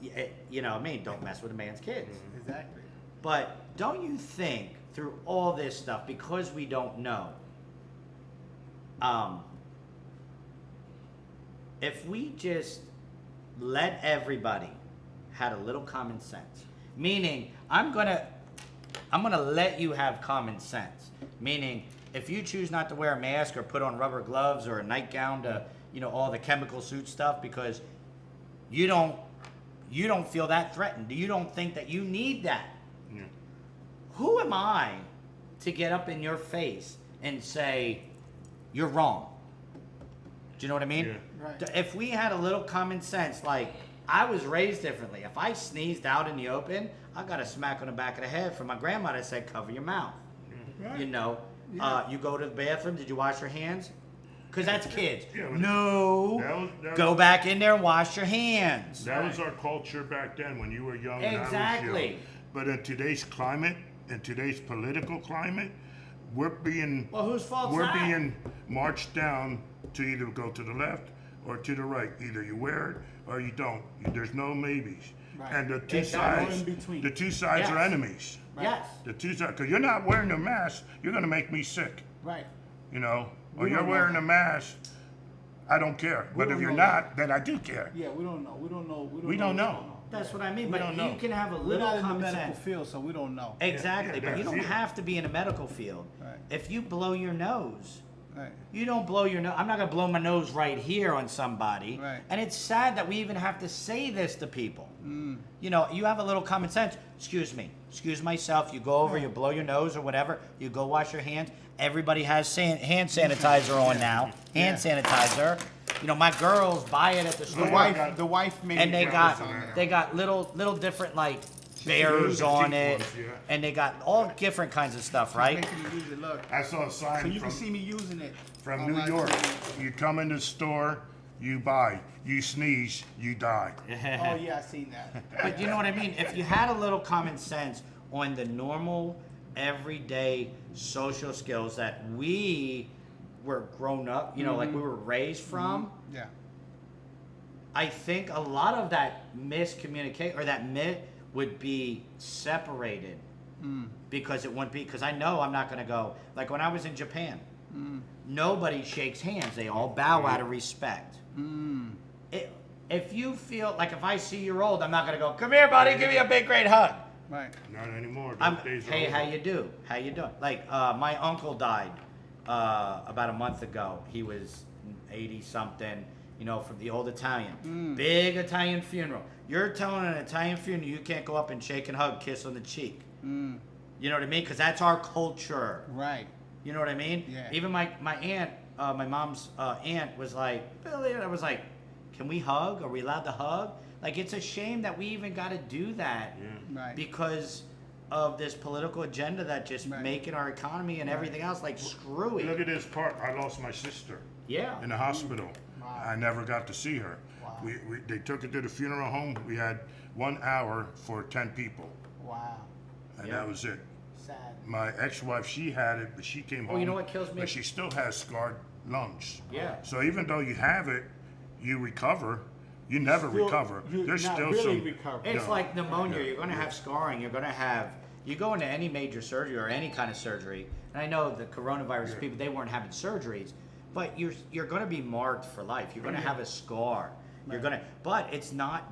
You know what I mean? Don't mess with a man's kids. Exactly. But don't you think through all this stuff, because we don't know, if we just let everybody had a little common sense, meaning I'm gonna let you have common sense, meaning if you choose not to wear a mask or put on rubber gloves or a nightgown to, all the chemical suit stuff because you don't feel that threatened, you don't think that you need that. Yeah. Who am I to get up in your face and say you're wrong? Do you know what I mean? Yeah. Right. If we had a little common sense, like I was raised differently. If I sneezed out in the open, I got a smack on the back of the head from my grandma that said cover your mouth. Right. You go to the bathroom. Did you wash your hands? Because that's kids. Yeah, no. that Go was- back in there and wash your hands. That was our culture back then when you were young and I was Exactly. young. But in today's climate, in today's political climate, we're being Well, whose fault's we're that? being marched down to either go to the left or to the right. Either you wear it or you don't. There's no maybes. Right. And the two Exactly. sides, No in between. the two sides are Yes. enemies. Yes. The two sides, because you're not wearing a mask, you're gonna make me sick. Right. Or We you're don't know. wearing a mask, I don't care. But don't if you're know not, then I do care. Yeah, we don't know. We don't know. We don't know. That's what I mean. We But don't you know. can have a We're little not in the common medical sense. field, so we don't know. Exactly, Yeah, but you that's don't it. have to be in a medical field. Right. If you blow your nose, Right. You don't blow your nose. I'm not gonna blow my nose right here on somebody. Right. And it's sad that we even have to say this to people. Mm. You know, you have a little common sense. Excuse me. Excuse myself. You go over, you blow your nose or whatever. You go wash your hands. Everybody has hand sanitizer on now. Hand sanitizer. You know, my girls buy it at the store. The wife made And they it got on there. they got little different like bears the on cheap it, ones, yeah. and they got all different kinds of stuff, right? Making me use it. Look. I saw a So sign you can from, see me using it. from on New live York. TV. You come in the store, you buy. You sneeze, you die. Oh yeah, I seen that. But you know what I mean? If you had a little common sense on the normal, everyday social skills that we were grown up, you know, like we were raised from, Yeah. I think a lot of that miscommunication or that myth would be separated because it wouldn't be, because I know I'm not going to go, like when I was in Japan, nobody shakes hands. They all bow out of respect. If you feel like if I see you're old, I'm not going to go, come here, buddy, give me a big, great hug. Right. Not anymore. I'm, Those days are hey, over. how you do? How you doing? Like my uncle died about a month ago. He was 80 something, you know, from the old Italian, big Italian funeral. You're telling an Italian funeral you can't go up and shake and hug, kiss on the cheek. You know what I mean? Because that's our culture. Right. You know what I mean? Yeah. Even my aunt, my mom's aunt was like, Billy, and I was like, can we hug? Are we allowed to hug? Like, it's a shame that we even got to do that Right. because of this political agenda that just Right. making our economy and everything else like screwy. Look at this part. I lost my sister Yeah. in the hospital. Wow. I never got to see her. Wow. They took her to the funeral home. We had 1 hour for 10 people, Wow. and Yeah. that was it. Sad. My ex-wife, she had it, but she came home. you know what kills me? But she still has scarred lungs. Yeah. So even though you have it, you recover. You never recover. There's not still really some. recover. It's Yeah. like pneumonia. Yeah. You're going to have scarring. You're going to have. You go into any major surgery or any kind of surgery, and I know the coronavirus people they weren't having surgeries, but you're going to be marked for life. You're going to have a scar. You're going to, but it's not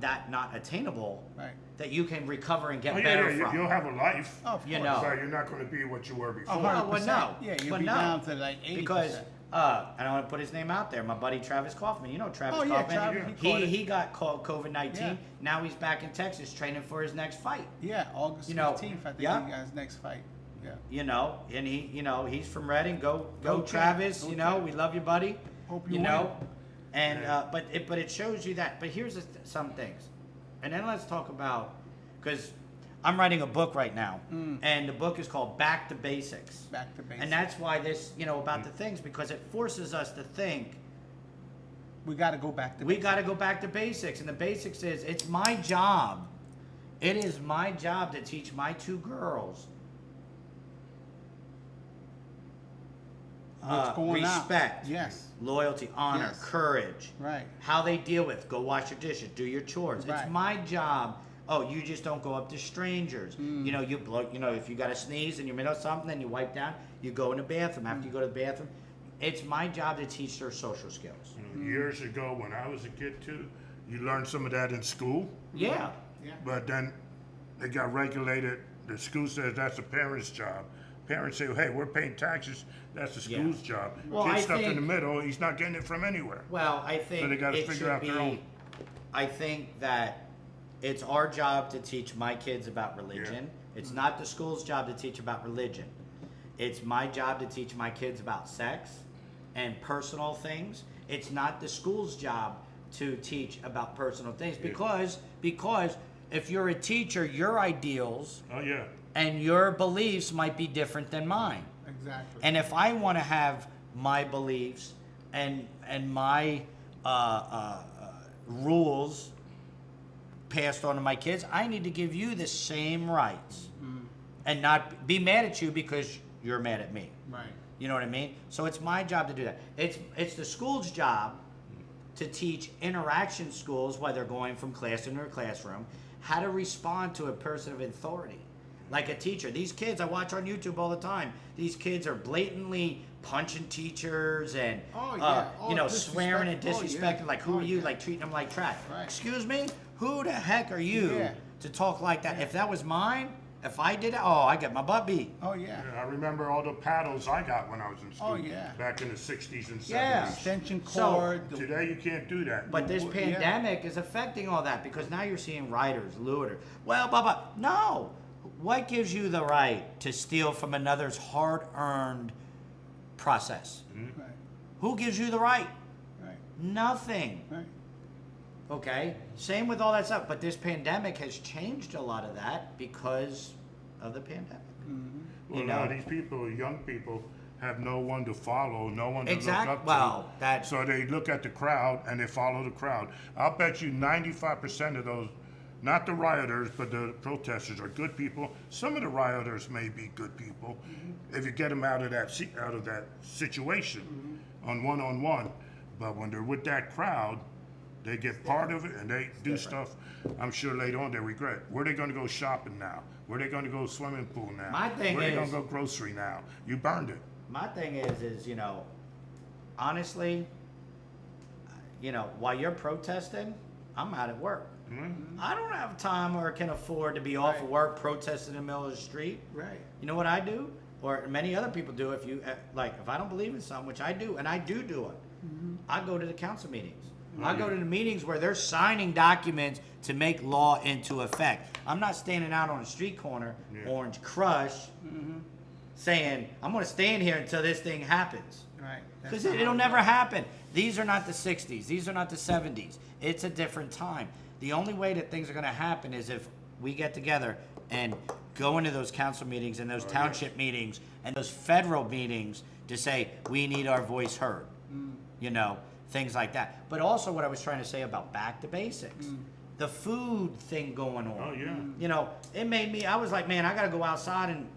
attainable Right. that you can recover and get Oh, better yeah, from. you'll have a life. Oh, of You course. know. So you're not going to be what you were before. 100%. no. Yeah, you'll But be no. down to like 80%. Because and I want to put his name out there. My buddy Travis Kaufman. You know Travis Oh, yeah, Kaufman. Travis, he caught it. He got called COVID-19. Yeah. Now he's back in Texas training for his next fight. Yeah, August You know, 15th, I think yeah. he got his next fight. Yeah. You know, and he's from Reading. Go Go Travis. Trav. You Go know, Trav. we love you, buddy. Hope You you know, win. and Yeah. but it shows you that. But here's some things, and then let's talk about because I'm writing a book right now, and the book is called Back to Basics. Back to basics. And that's why this, you know, about the things, because it forces us to think we got to go back to we basics. got to go back to basics. And the basics is it's my job. It is my job to teach my 2 girls What's going on? respect, Yes. loyalty, honor, Yes. courage, Right. how they deal with, go wash your dishes, do your chores. Right. It's my job. Oh, you just don't go up to strangers. You know, you blow. You know, if you got to sneeze in your middle of something, and you wipe down, you go in the bathroom. After you go to the bathroom, it's my job to teach their social skills. Years ago, when I was a kid too, you learned some of that in school. Yeah. Yeah. But then it got regulated. The school says that's the parents' job. Parents say, hey, we're paying taxes. That's the Yeah. school's job. Well, Kid I stuck in think- the middle, he's not getting it from anywhere. Well, I think So they gotta it figure should out their own. I think that it's our job to teach my kids about religion. It's not the school's job to teach about religion. It's my job to teach my kids about sex and personal things. It's not the school's job to teach about personal things because if you're a teacher, your ideals Oh, yeah. and your beliefs might be different than mine. Exactly. And if I want to have my beliefs and my rules passed on to my kids, I need to give you the same rights and not be mad at you because you're mad at me. Right. You know what I mean? So it's my job to do that. It's the school's job to teach interaction skills while they're going from classroom to classroom, how to respond to a person of authority. Like a teacher. These kids I watch on YouTube all the time. These kids are blatantly punching teachers and Oh, yeah. you know, Disrespect. swearing and Oh, yeah. disrespecting. Like, who Oh, are you? yeah. Like treating them like trash. Right. Excuse me? Who the heck are you Yeah. to talk like that? If that was mine, If I did it, oh, I get my butt beat. Oh, yeah. Yeah, I remember all the paddles I got when I was in school. Oh, yeah. Back in the 60s and 70s. Yeah. Extension So, cord. the- Today you can't do that. But this Yeah. pandemic is affecting all that because now you're seeing rioters, looters. Well, blah, blah. No. What gives you the right to steal from another's hard-earned process? Right, Who gives you the right? right, Nothing. right. Okay? Same with all that stuff. But this pandemic has changed a lot of that because of the pandemic. Well, You now know? these people, young people, have no one to follow, no one to Exact- look up well, to. that- So they look at the crowd and they follow the crowd. I'll bet you 95% of those, not the rioters, but the protesters are good people. Some of the rioters may be good people if you get them out of that situation on one-on-one. But when they're with that crowd, they get part of it and they do stuff. I'm sure later on they regret. Where they going to go shopping now? Where they going to go swimming pool now? My thing Where they going is- to go grocery now? You burned it. My thing is, you know, honestly, you know, while you're protesting, I'm out at work. I don't have time or can afford to be off of Right. work protesting in the middle of the street. Right. You know what I do? Or many other people do if you, like, if I don't believe in something, which I do, and I do it, I go to the council meetings. I go to the meetings where they're signing documents to make law into effect. I'm not standing out on a street corner, Yeah. Orange Crush, saying, I'm going to stand here until this thing happens. Right. Because That's not it'll how it never goes. happen. These are not the 60s. These are not the 70s. It's a different time. The only way that things are going to happen is if we get together and go into those council meetings and those township meetings and those federal meetings to say, we need our voice heard. You know, things like that. But also what I was trying to say about back to basics. The food thing going on. Oh, yeah. You know, it made me, I was like, man, I got to go outside and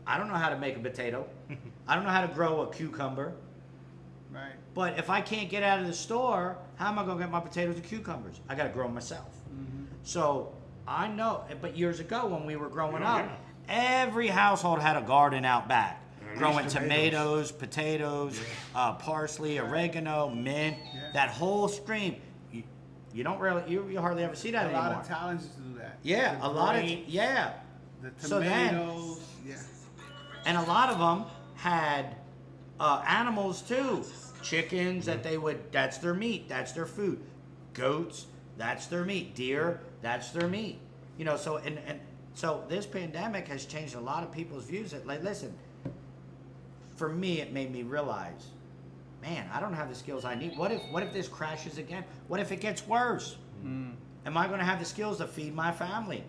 I don't know how to make a potato. I don't know how to grow a cucumber. Right. But if I can't get out of the store, how am I going to get my potatoes and cucumbers? I got to grow them myself. So I know, but years ago when we were growing Yeah, up, every household had a garden out back. At least Growing tomatoes. potatoes, parsley, oregano, mint, Yeah. that whole stream. You don't really, you hardly ever see that A anymore. lot of talents do that. Yeah, The a lot of, grapes, yeah. The So then- tomatoes. Yeah. And a lot of them had animals too. Chickens that they would, that's their meat, that's their food. Goats, that's their meat. Deer, that's their meat. You know, so, and so this pandemic has changed a lot of people's views. That, like, listen, for me, it made me realize, man, I don't have the skills I need. What if this crashes again? What if it gets worse? Am I going to have the skills to feed my family?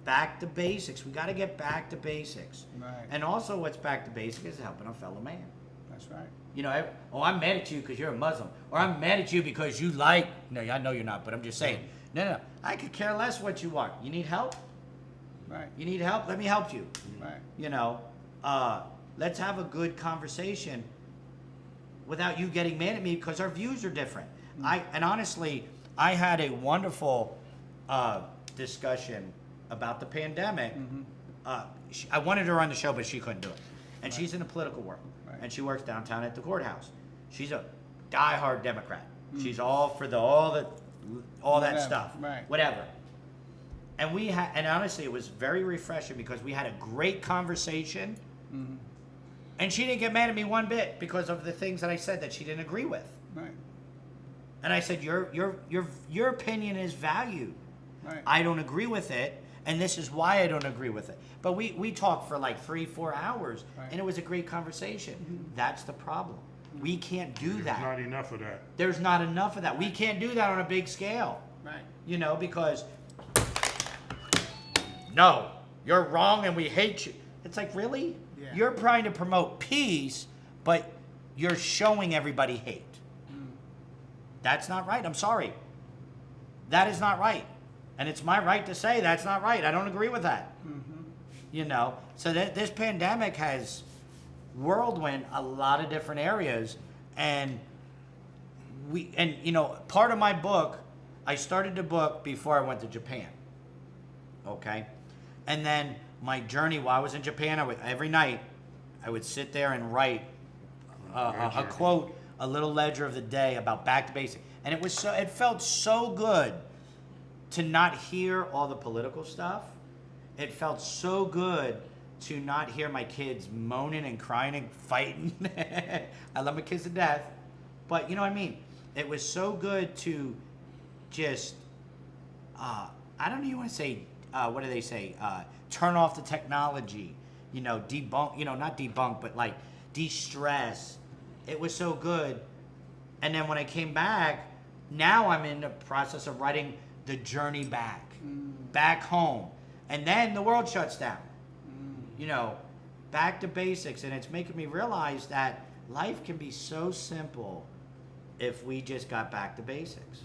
Back to basics. We got to get back to basics. Right. And also, what's back to basics is helping a fellow man. That's right. You know, oh, I'm mad at you because you're a Muslim, or I'm mad at you because you like. No, I know you're not, but I'm just saying. No. I could care less what you want. You need help. Right. You need help. Let me help you. Right. You know, let's have a good conversation without you getting mad at me because our views are different. And honestly, I had a wonderful discussion about the pandemic. I wanted her on the show, but she couldn't do it. And she's in the political world, Right. and she works downtown at the courthouse. She's a diehard Democrat. She's all for all that Whatever, stuff, right. whatever. And and honestly, it was very refreshing because we had a great conversation. And she didn't get mad at me one bit because of the things that I said that she didn't agree with. Right. And I said, your opinion is valued. Right. I don't agree with it, and this is why I don't agree with it. But we talked for like 3-4 hours, Right. and it was a great conversation. That's the problem. We can't do There's that. not enough of that. There's not enough of that. We can't do that on a big scale. Right. You know, because no, you're wrong and we hate you. It's like, really? Yeah. You're trying to promote peace, but you're showing everybody hate. That's not right. I'm sorry. That is not right. And it's my right to say that's not right. I don't agree with that. You know, so this pandemic has whirlwind a lot of different areas. And you know, part of my book, I started the book before I went to Japan. Okay? And then my journey while I was in Japan, every night I would sit there and write a quote, a little ledger of the day about back to basics. And it felt so good to not hear all the political stuff it felt so good to not hear my kids moaning and crying and fighting. I love my kids to death, but you know what I mean? It was so good to just, I don't even want to say, what do they say? Turn off the technology, debunk, not debunk, but like de-stress. It was so good. And then when I came back, now I'm in the process of writing the journey back home. And then the world shuts down. Back to basics. And it's making me realize that life can be so simple if we just got back to basics.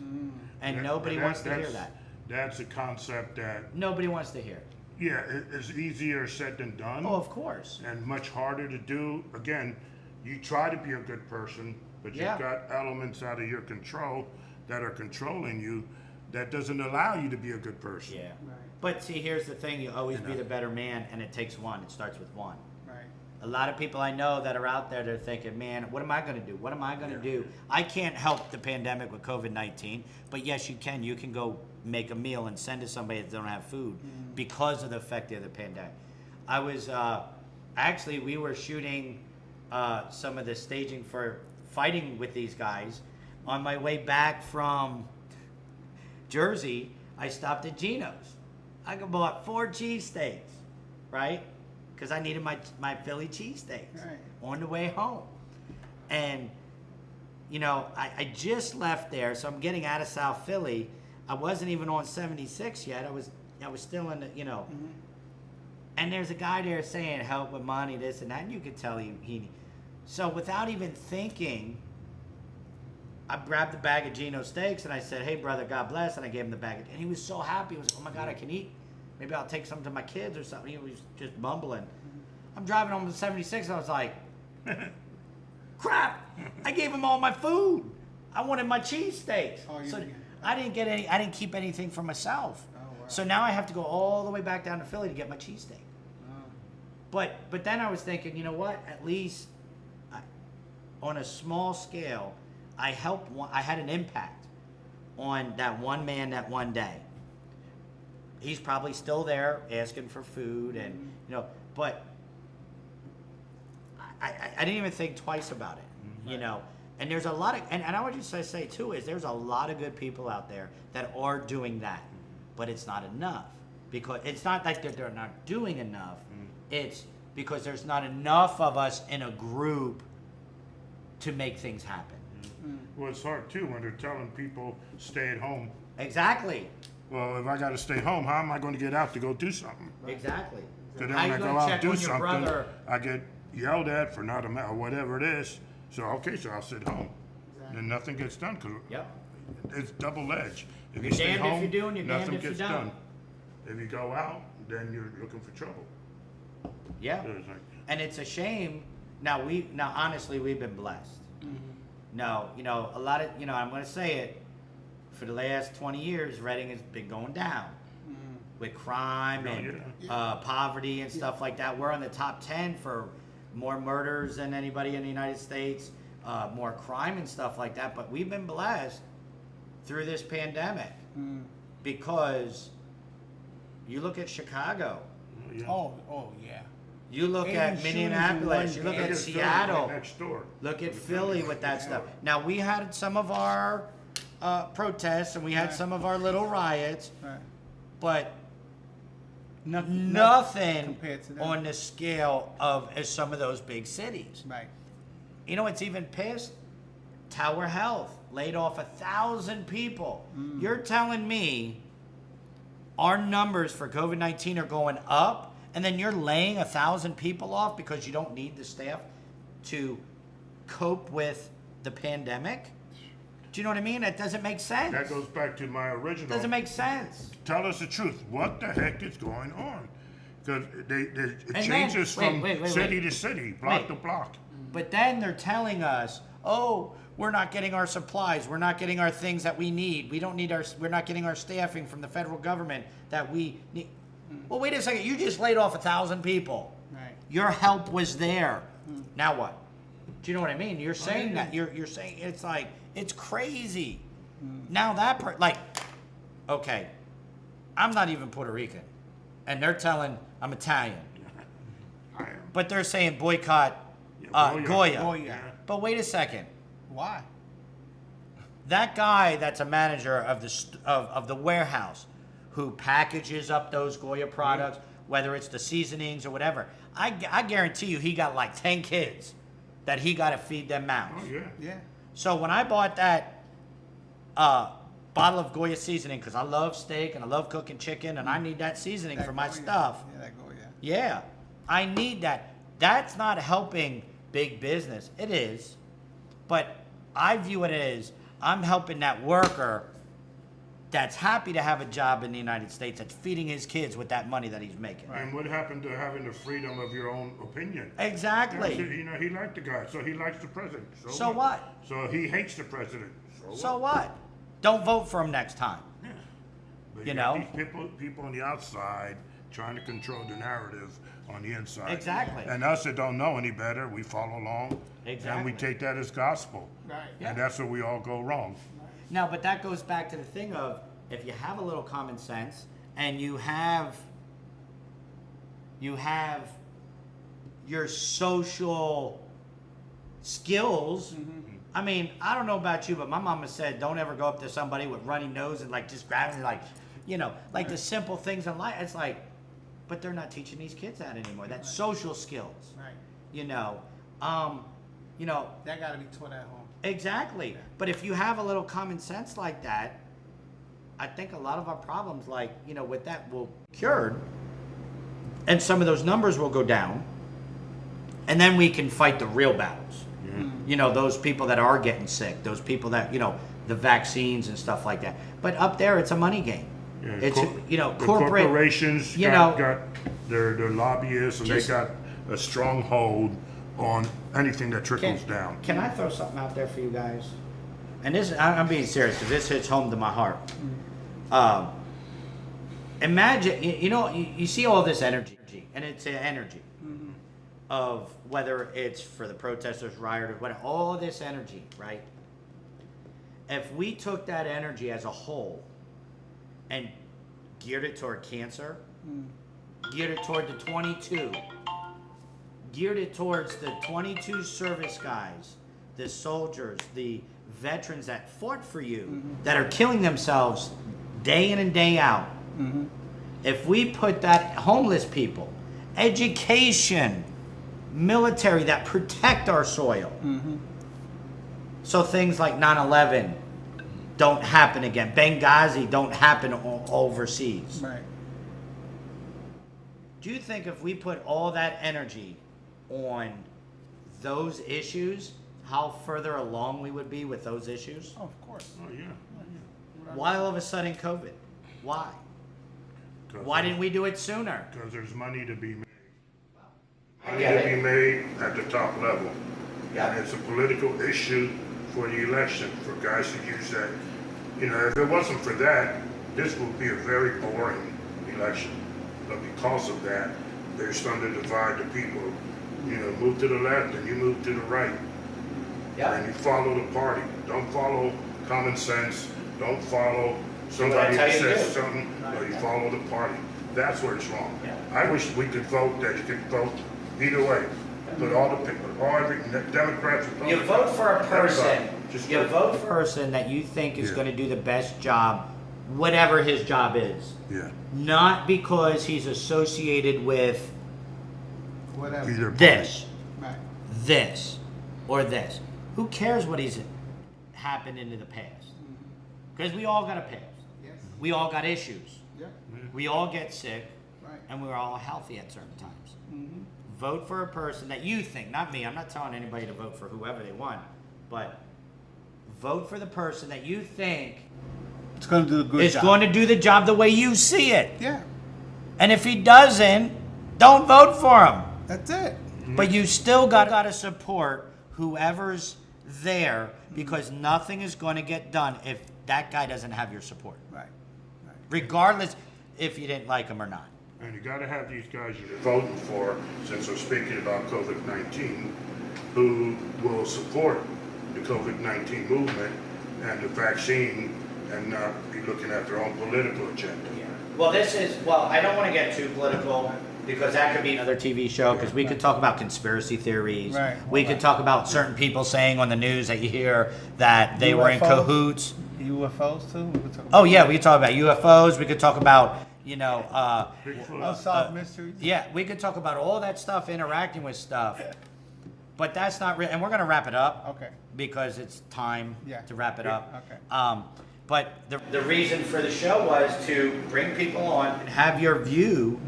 And nobody wants to hear that. That's a concept that, Nobody wants to hear. yeah, it's easier said than done. Oh, of course. And much harder to do. Again, you try to be a good person, but Yeah. you've got elements out of your control that are controlling you that doesn't allow you to be a good person. Yeah. Right. But see, here's the thing. You always be the better man, and it takes one. It starts with one. Right. A lot of people I know that are out there, they're thinking, man, what am I going to do? What am I going to do? I can't help the pandemic with COVID-19, but yes, you can. You can go make a meal and send to somebody that don't have food because of the effect of the pandemic. I was, actually, we were shooting some of the staging for fighting with these guys. On my way back from Jersey, I stopped at Geno's. I bought 4 cheesesteaks, right? Because I needed my Philly cheesesteaks Right. on the way home. And, I just left there, so I'm getting out of South Philly. I wasn't even on 76 yet. I was still in the, And there's a guy there saying help with money, this and that, and you could tell he so without even thinking, I grabbed the bag of Geno steaks and I said, hey brother, God bless, and I gave him the bag. And he was so happy. He was like, oh my God, I can eat. Maybe I'll take some to my kids or something. He was just mumbling. I'm driving home to 76 and I was like, crap, I gave him all my food. I wanted my cheesesteaks. Oh, you So didn't- I didn't keep anything for myself. Oh, wow. So now I have to go all the way back down to Philly to get my cheesesteak. Oh. But then I was thinking, you know what? At least on a small scale, I had an impact on that one man that one day. He's probably still there asking for food, and but I didn't even think twice about it, And there's a lot of, and I would just say too, is there's a lot of good people out there that are doing that, but it's not enough, because it's not like they're not doing enough. It's because there's not enough of us in a group to make things happen. Well, it's hard too when they're telling people stay at home. Exactly. Well, if I got to stay home, how am I going to get out to go do something? Exactly. So then How when you I go gonna out check and do on your something, brother? I get yelled at for not a or whatever it is. So okay, so I'll sit home. And nothing gets done because Yep. it's double-edged. If you You're stay damned if home, you do and you're damned nothing if you gets don't. done. If you go out, then you're looking for trouble. Yeah. So it's like, And it's a shame. Now honestly, we've been blessed. No, a lot of, I'm going to say it, for the last 20 years, Reading has been going down with crime and poverty and stuff like that. We're on the top 10 for more murders than anybody in the United States, more crime and stuff like that. But we've been blessed through this pandemic because you look at Chicago, yeah. Oh, yeah. you look 80 at shootings in Minneapolis, one you look day. at It's still Seattle. right next door. Look at Philly with that stuff. Now, we had some of our protests and we had Right. some of our little riots, Right. but Nothing nothing compared to that. on the scale of as some of those big cities. Right. It's even pissed. Tower Health laid off 1,000 people. You're telling me our numbers for COVID-19 are going up, and then you're laying 1,000 people off because you don't need the staff to cope with the pandemic? Do you know what I mean? That doesn't make sense. That goes back to my original. Doesn't make sense. Tell us the truth. What the heck is going on? Because it then- changes wait, from wait, city wait. to city, block Wait. to block. But then they're telling us, oh, we're not getting our supplies. We're not getting our things that we need. We're not getting our staffing from the federal government that we need. Well, wait a second. You just laid off 1,000 people. Right. Your help was there. Now what? Do you know what I mean? You're saying yeah. that. You're saying it's like, it's crazy. Now okay, I'm not even Puerto Rican. and they're telling I'm Italian, I am. but they're saying boycott Yeah, Goya. Goya. But wait a second. Why? That guy that's a manager of the warehouse who packages up those Goya products, whether it's the seasonings or whatever, I guarantee you he got like 10 kids that he got to feed them mouths. Oh, yeah. Yeah. So when I bought that bottle of Goya seasoning, because I love steak and I love cooking chicken and I need that seasoning That for my Goya. stuff. Yeah, that Goya. Yeah, I need that. That's not helping big business. It is. But I view it as I'm helping that worker that's happy to have a job in the United States, that's feeding his kids with that money that he's making. And what happened to having the freedom of your own opinion? Exactly. Yeah, so, you know, he liked the guy, so he likes the president. So what? So he hates the president. So what? Don't vote for him next time. Yeah. But You got know? these people on the outside trying to control the narrative on the inside. Exactly. And us that don't know any better, we follow along. And Exactly. we take that as gospel. Right. Yeah. And that's where we all go wrong. Now, but that goes back to the thing of if you have a little common sense and you have your social skills. I mean, I don't know about you, but my mama said don't ever go up to somebody with runny nose and like just grab it, like, you know, like the simple things in life. It's like, but they're not teaching these kids that anymore. That's social skills. Right. You know, That got to be taught at home. exactly. But if you have a little common sense like that, I think a lot of our problems, like, you know, with that will be cured, and some of those numbers will go down, and then we can fight the real battles. You know, those people that are getting sick, those people that, you know, the vaccines and stuff like that. But up there, it's a money game. Yeah, It's, you know, the corporate corporations you got know, their lobbyists, and Just- they got a strong hold on anything that trickles down. Can I throw something out there for you guys? And this, I'm being serious because this hits home to my heart. Imagine, you see all this energy, and it's an energy of whether it's for the protesters, rioters, whatever, all this energy, right? If we took that energy as a whole and geared it toward cancer, geared it toward the 22, geared it towards the 22 service guys, the soldiers, the veterans that fought for you, that are killing themselves day in and day out. If we put that, homeless people, education, military that protect our soil, so things like 9/11 don't happen again, Benghazi don't happen overseas. Right. Do you think if we put all that energy on those issues, how further along we would be with those issues? Oh, of course. Oh, yeah. Why all of a sudden COVID? Why? Why didn't we do it sooner? Because there's money to be made. I Money get to it. be made at the top level. Yeah. And it's a political issue for the election, for guys to use that. You know, if it wasn't for that, this would be a very boring election. But because of that, they're starting to divide the people. You know, move to the left and you move to the right. And you follow the party. Don't follow common sense. Don't follow somebody tell that you to says do. something. No, you follow the party. That's where it's wrong. Yeah. I wish we could vote that you could vote either way. But all the people, Democrats, You Republicans, vote for a person. everybody, just You vote for a person that you think is going to do the best job, whatever his job is. Yeah. Not because he's associated with Whatever. Either party. this, Right. this, or this. Who cares what he's happened into the past? Because we all got a past. Yes. We all got issues. Yeah. We all get sick, Right. and we're all healthy at certain times. Vote for a person that you think, not me, I'm not telling anybody to vote for whoever they want, but vote for the person that you think It's going to do a good is job. going to do the job the way you see it. Yeah. And if he doesn't, don't vote for him. That's it. But you still got to support whoever's there, because nothing is going to get done if that guy doesn't have your support, Right. Right. regardless if you didn't like him or not. And you gotta have these guys you're voting for, since we're speaking about COVID-19, who will support the COVID-19 movement and the vaccine and not be looking at their own political agenda. Well, I don't want to get too political because that could be another TV show because we could talk about conspiracy theories. Right. We could talk about certain people saying on the news that you hear that they were in UFOs? cahoots. UFOs too? We could talk Oh, yeah, we could talk about UFOs. We could talk about, Bigfoot. unsolved mysteries. yeah, we could talk about all that stuff, interacting with stuff. But that's not real. And we're going to wrap it up. Okay. Because it's time Yeah. to wrap it up. Okay. But the reason for the show was to bring people on and have your view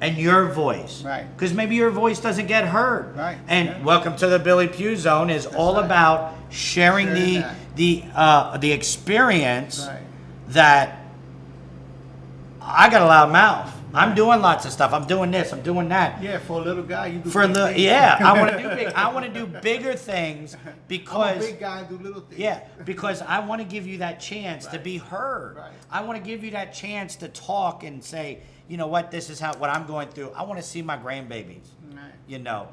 and your voice. Right. Because maybe your voice doesn't get heard. Right. And Yeah. welcome to the Billy Pugh Zone is all right. about sharing Sharing the experience Right. that I got a loud mouth. I'm doing lots of stuff. I'm doing this. I'm doing that. Yeah, for a little guy, you do For big the things. yeah, I want to do big. I want to do bigger things I'm a because big guy and do little things. yeah, because I want to give you that chance to be heard. Right. I want to give you that chance to talk and say, you know what, this is what I'm going through. I want to see my grandbabies. Right. You know,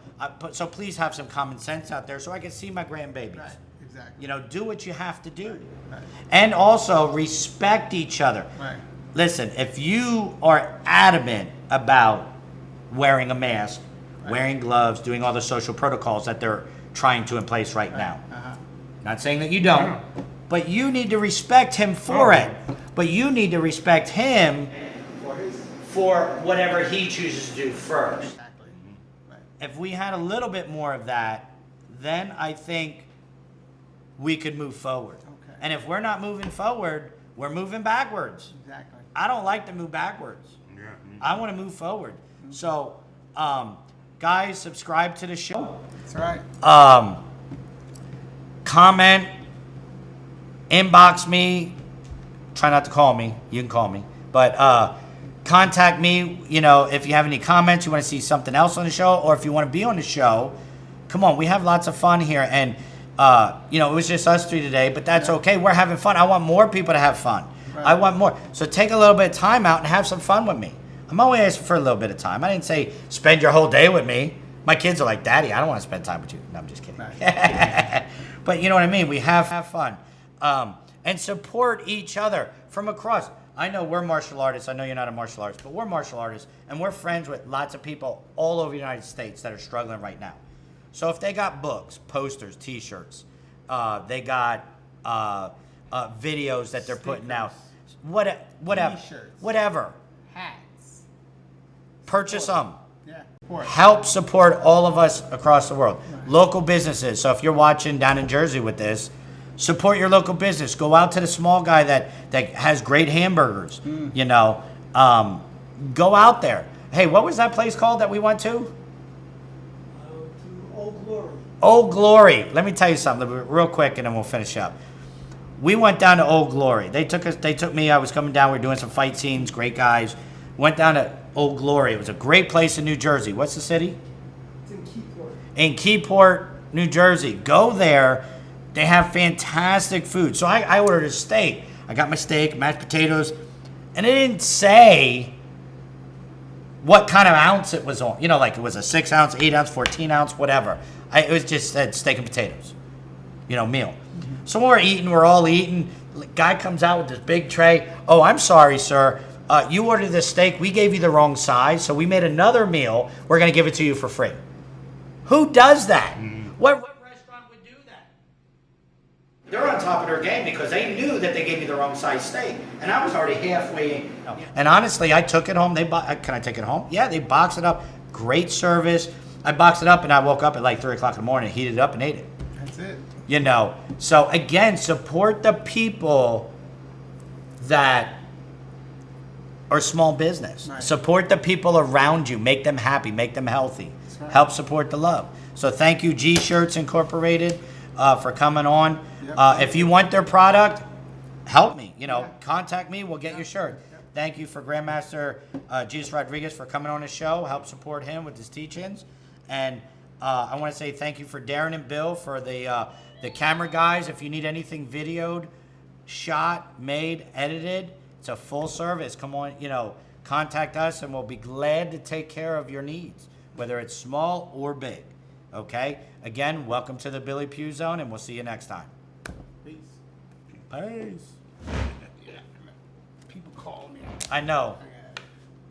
so please have some common sense out there so I can see my grandbabies. Right. Exactly. You know, do what you have to do, Right. and also respect each other. Right. Listen, if you are adamant about wearing a mask, wearing gloves, doing all the social protocols that they're trying to in place right now. Uh-huh. Not saying that you don't, but you need to respect him for it. But you need to respect him for whatever he chooses to do first. Exactly. Right. If we had a little bit more of that, then I think we could move forward. Okay. And if we're not moving forward, we're moving backwards. Exactly. I don't like to move backwards. Yeah. I want to move forward. So, guys, subscribe to the show. That's right. Comment, inbox me. Try not to call me. You can call me. But contact me, if you have any comments, you want to see something else on the show, or if you want to be on the show, come on. We have lots of fun here. And, it was just us three today, but that's okay. We're having fun. I want more people to have fun. Right. I want more. So take a little bit of time out and have some fun with me. I'm always asking for a little bit of time. I didn't say spend your whole day with me. My kids are like, Daddy, I don't want to spend time with you. No, I'm just kidding. Right. But you know what I mean? We have fun. And support each other from across. I know we're martial artists. I know you're not a martial artist, but we're martial artists. And we're friends with lots of people all over the United States that are struggling right now. So if they got books, posters, T-shirts, they got videos that they're putting out, whatever, T-shirts. whatever, Hats. purchase them. Yeah. Support. Help support all of us across the world. Local businesses. So if you're watching down in Jersey with this, support your local business. Go out to the small guy that has great hamburgers. Go out there. Hey, what was that place called that we went to? Old Glory. Old Glory. Let me tell you something real quick, and then we'll finish up. We went down to Old Glory. They took me. I was coming down. We were doing some fight scenes. Great guys. Went down to Old Glory. It was a great place in New Jersey. What's the city? It's in Keyport. In Keyport, New Jersey. Go there. They have fantastic food. So I ordered a steak. I got my steak, mashed potatoes, and it didn't say what kind of ounce it was on. Like it was a 6 ounce, 8 ounce, 14 ounce, whatever. It was just said steak and potatoes, meal. So we're all eating. Guy comes out with this big tray. Oh, I'm sorry, sir. You ordered this steak. We gave you the wrong size, so we made another meal. We're going to give it to you for free. Who does that? What restaurant would do that? They're on top of their game because they knew that they gave me the wrong size steak, and I was already halfway. And honestly, I took it home. Can I take it home? Yeah, they boxed it up. Great service. I boxed it up, and I woke up at like 3 o'clock in the morning, heated it up, and ate it. That's it. So again, support the people that are small business. Right. Support the people around you. Make them happy. Make them healthy. That's right. Help support the love. So thank you, G Shirts Incorporated, for coming on. Yep. If you want their product, help me. Yeah. Contact me. We'll get your shirt. Yep. Thank you for Grandmaster Jesus Rodriguez for coming on the show. Help support him with his teachings. And I want to say thank you for Darren and Bill for the camera guys. If you need anything videoed, shot, made, edited, it's a full service. Come on, contact us and we'll be glad to take care of your needs, whether it's small or big. Okay? Again, welcome to the Billy Pugh Zone, and we'll see you next time. Peace. Peace. People call me. I know.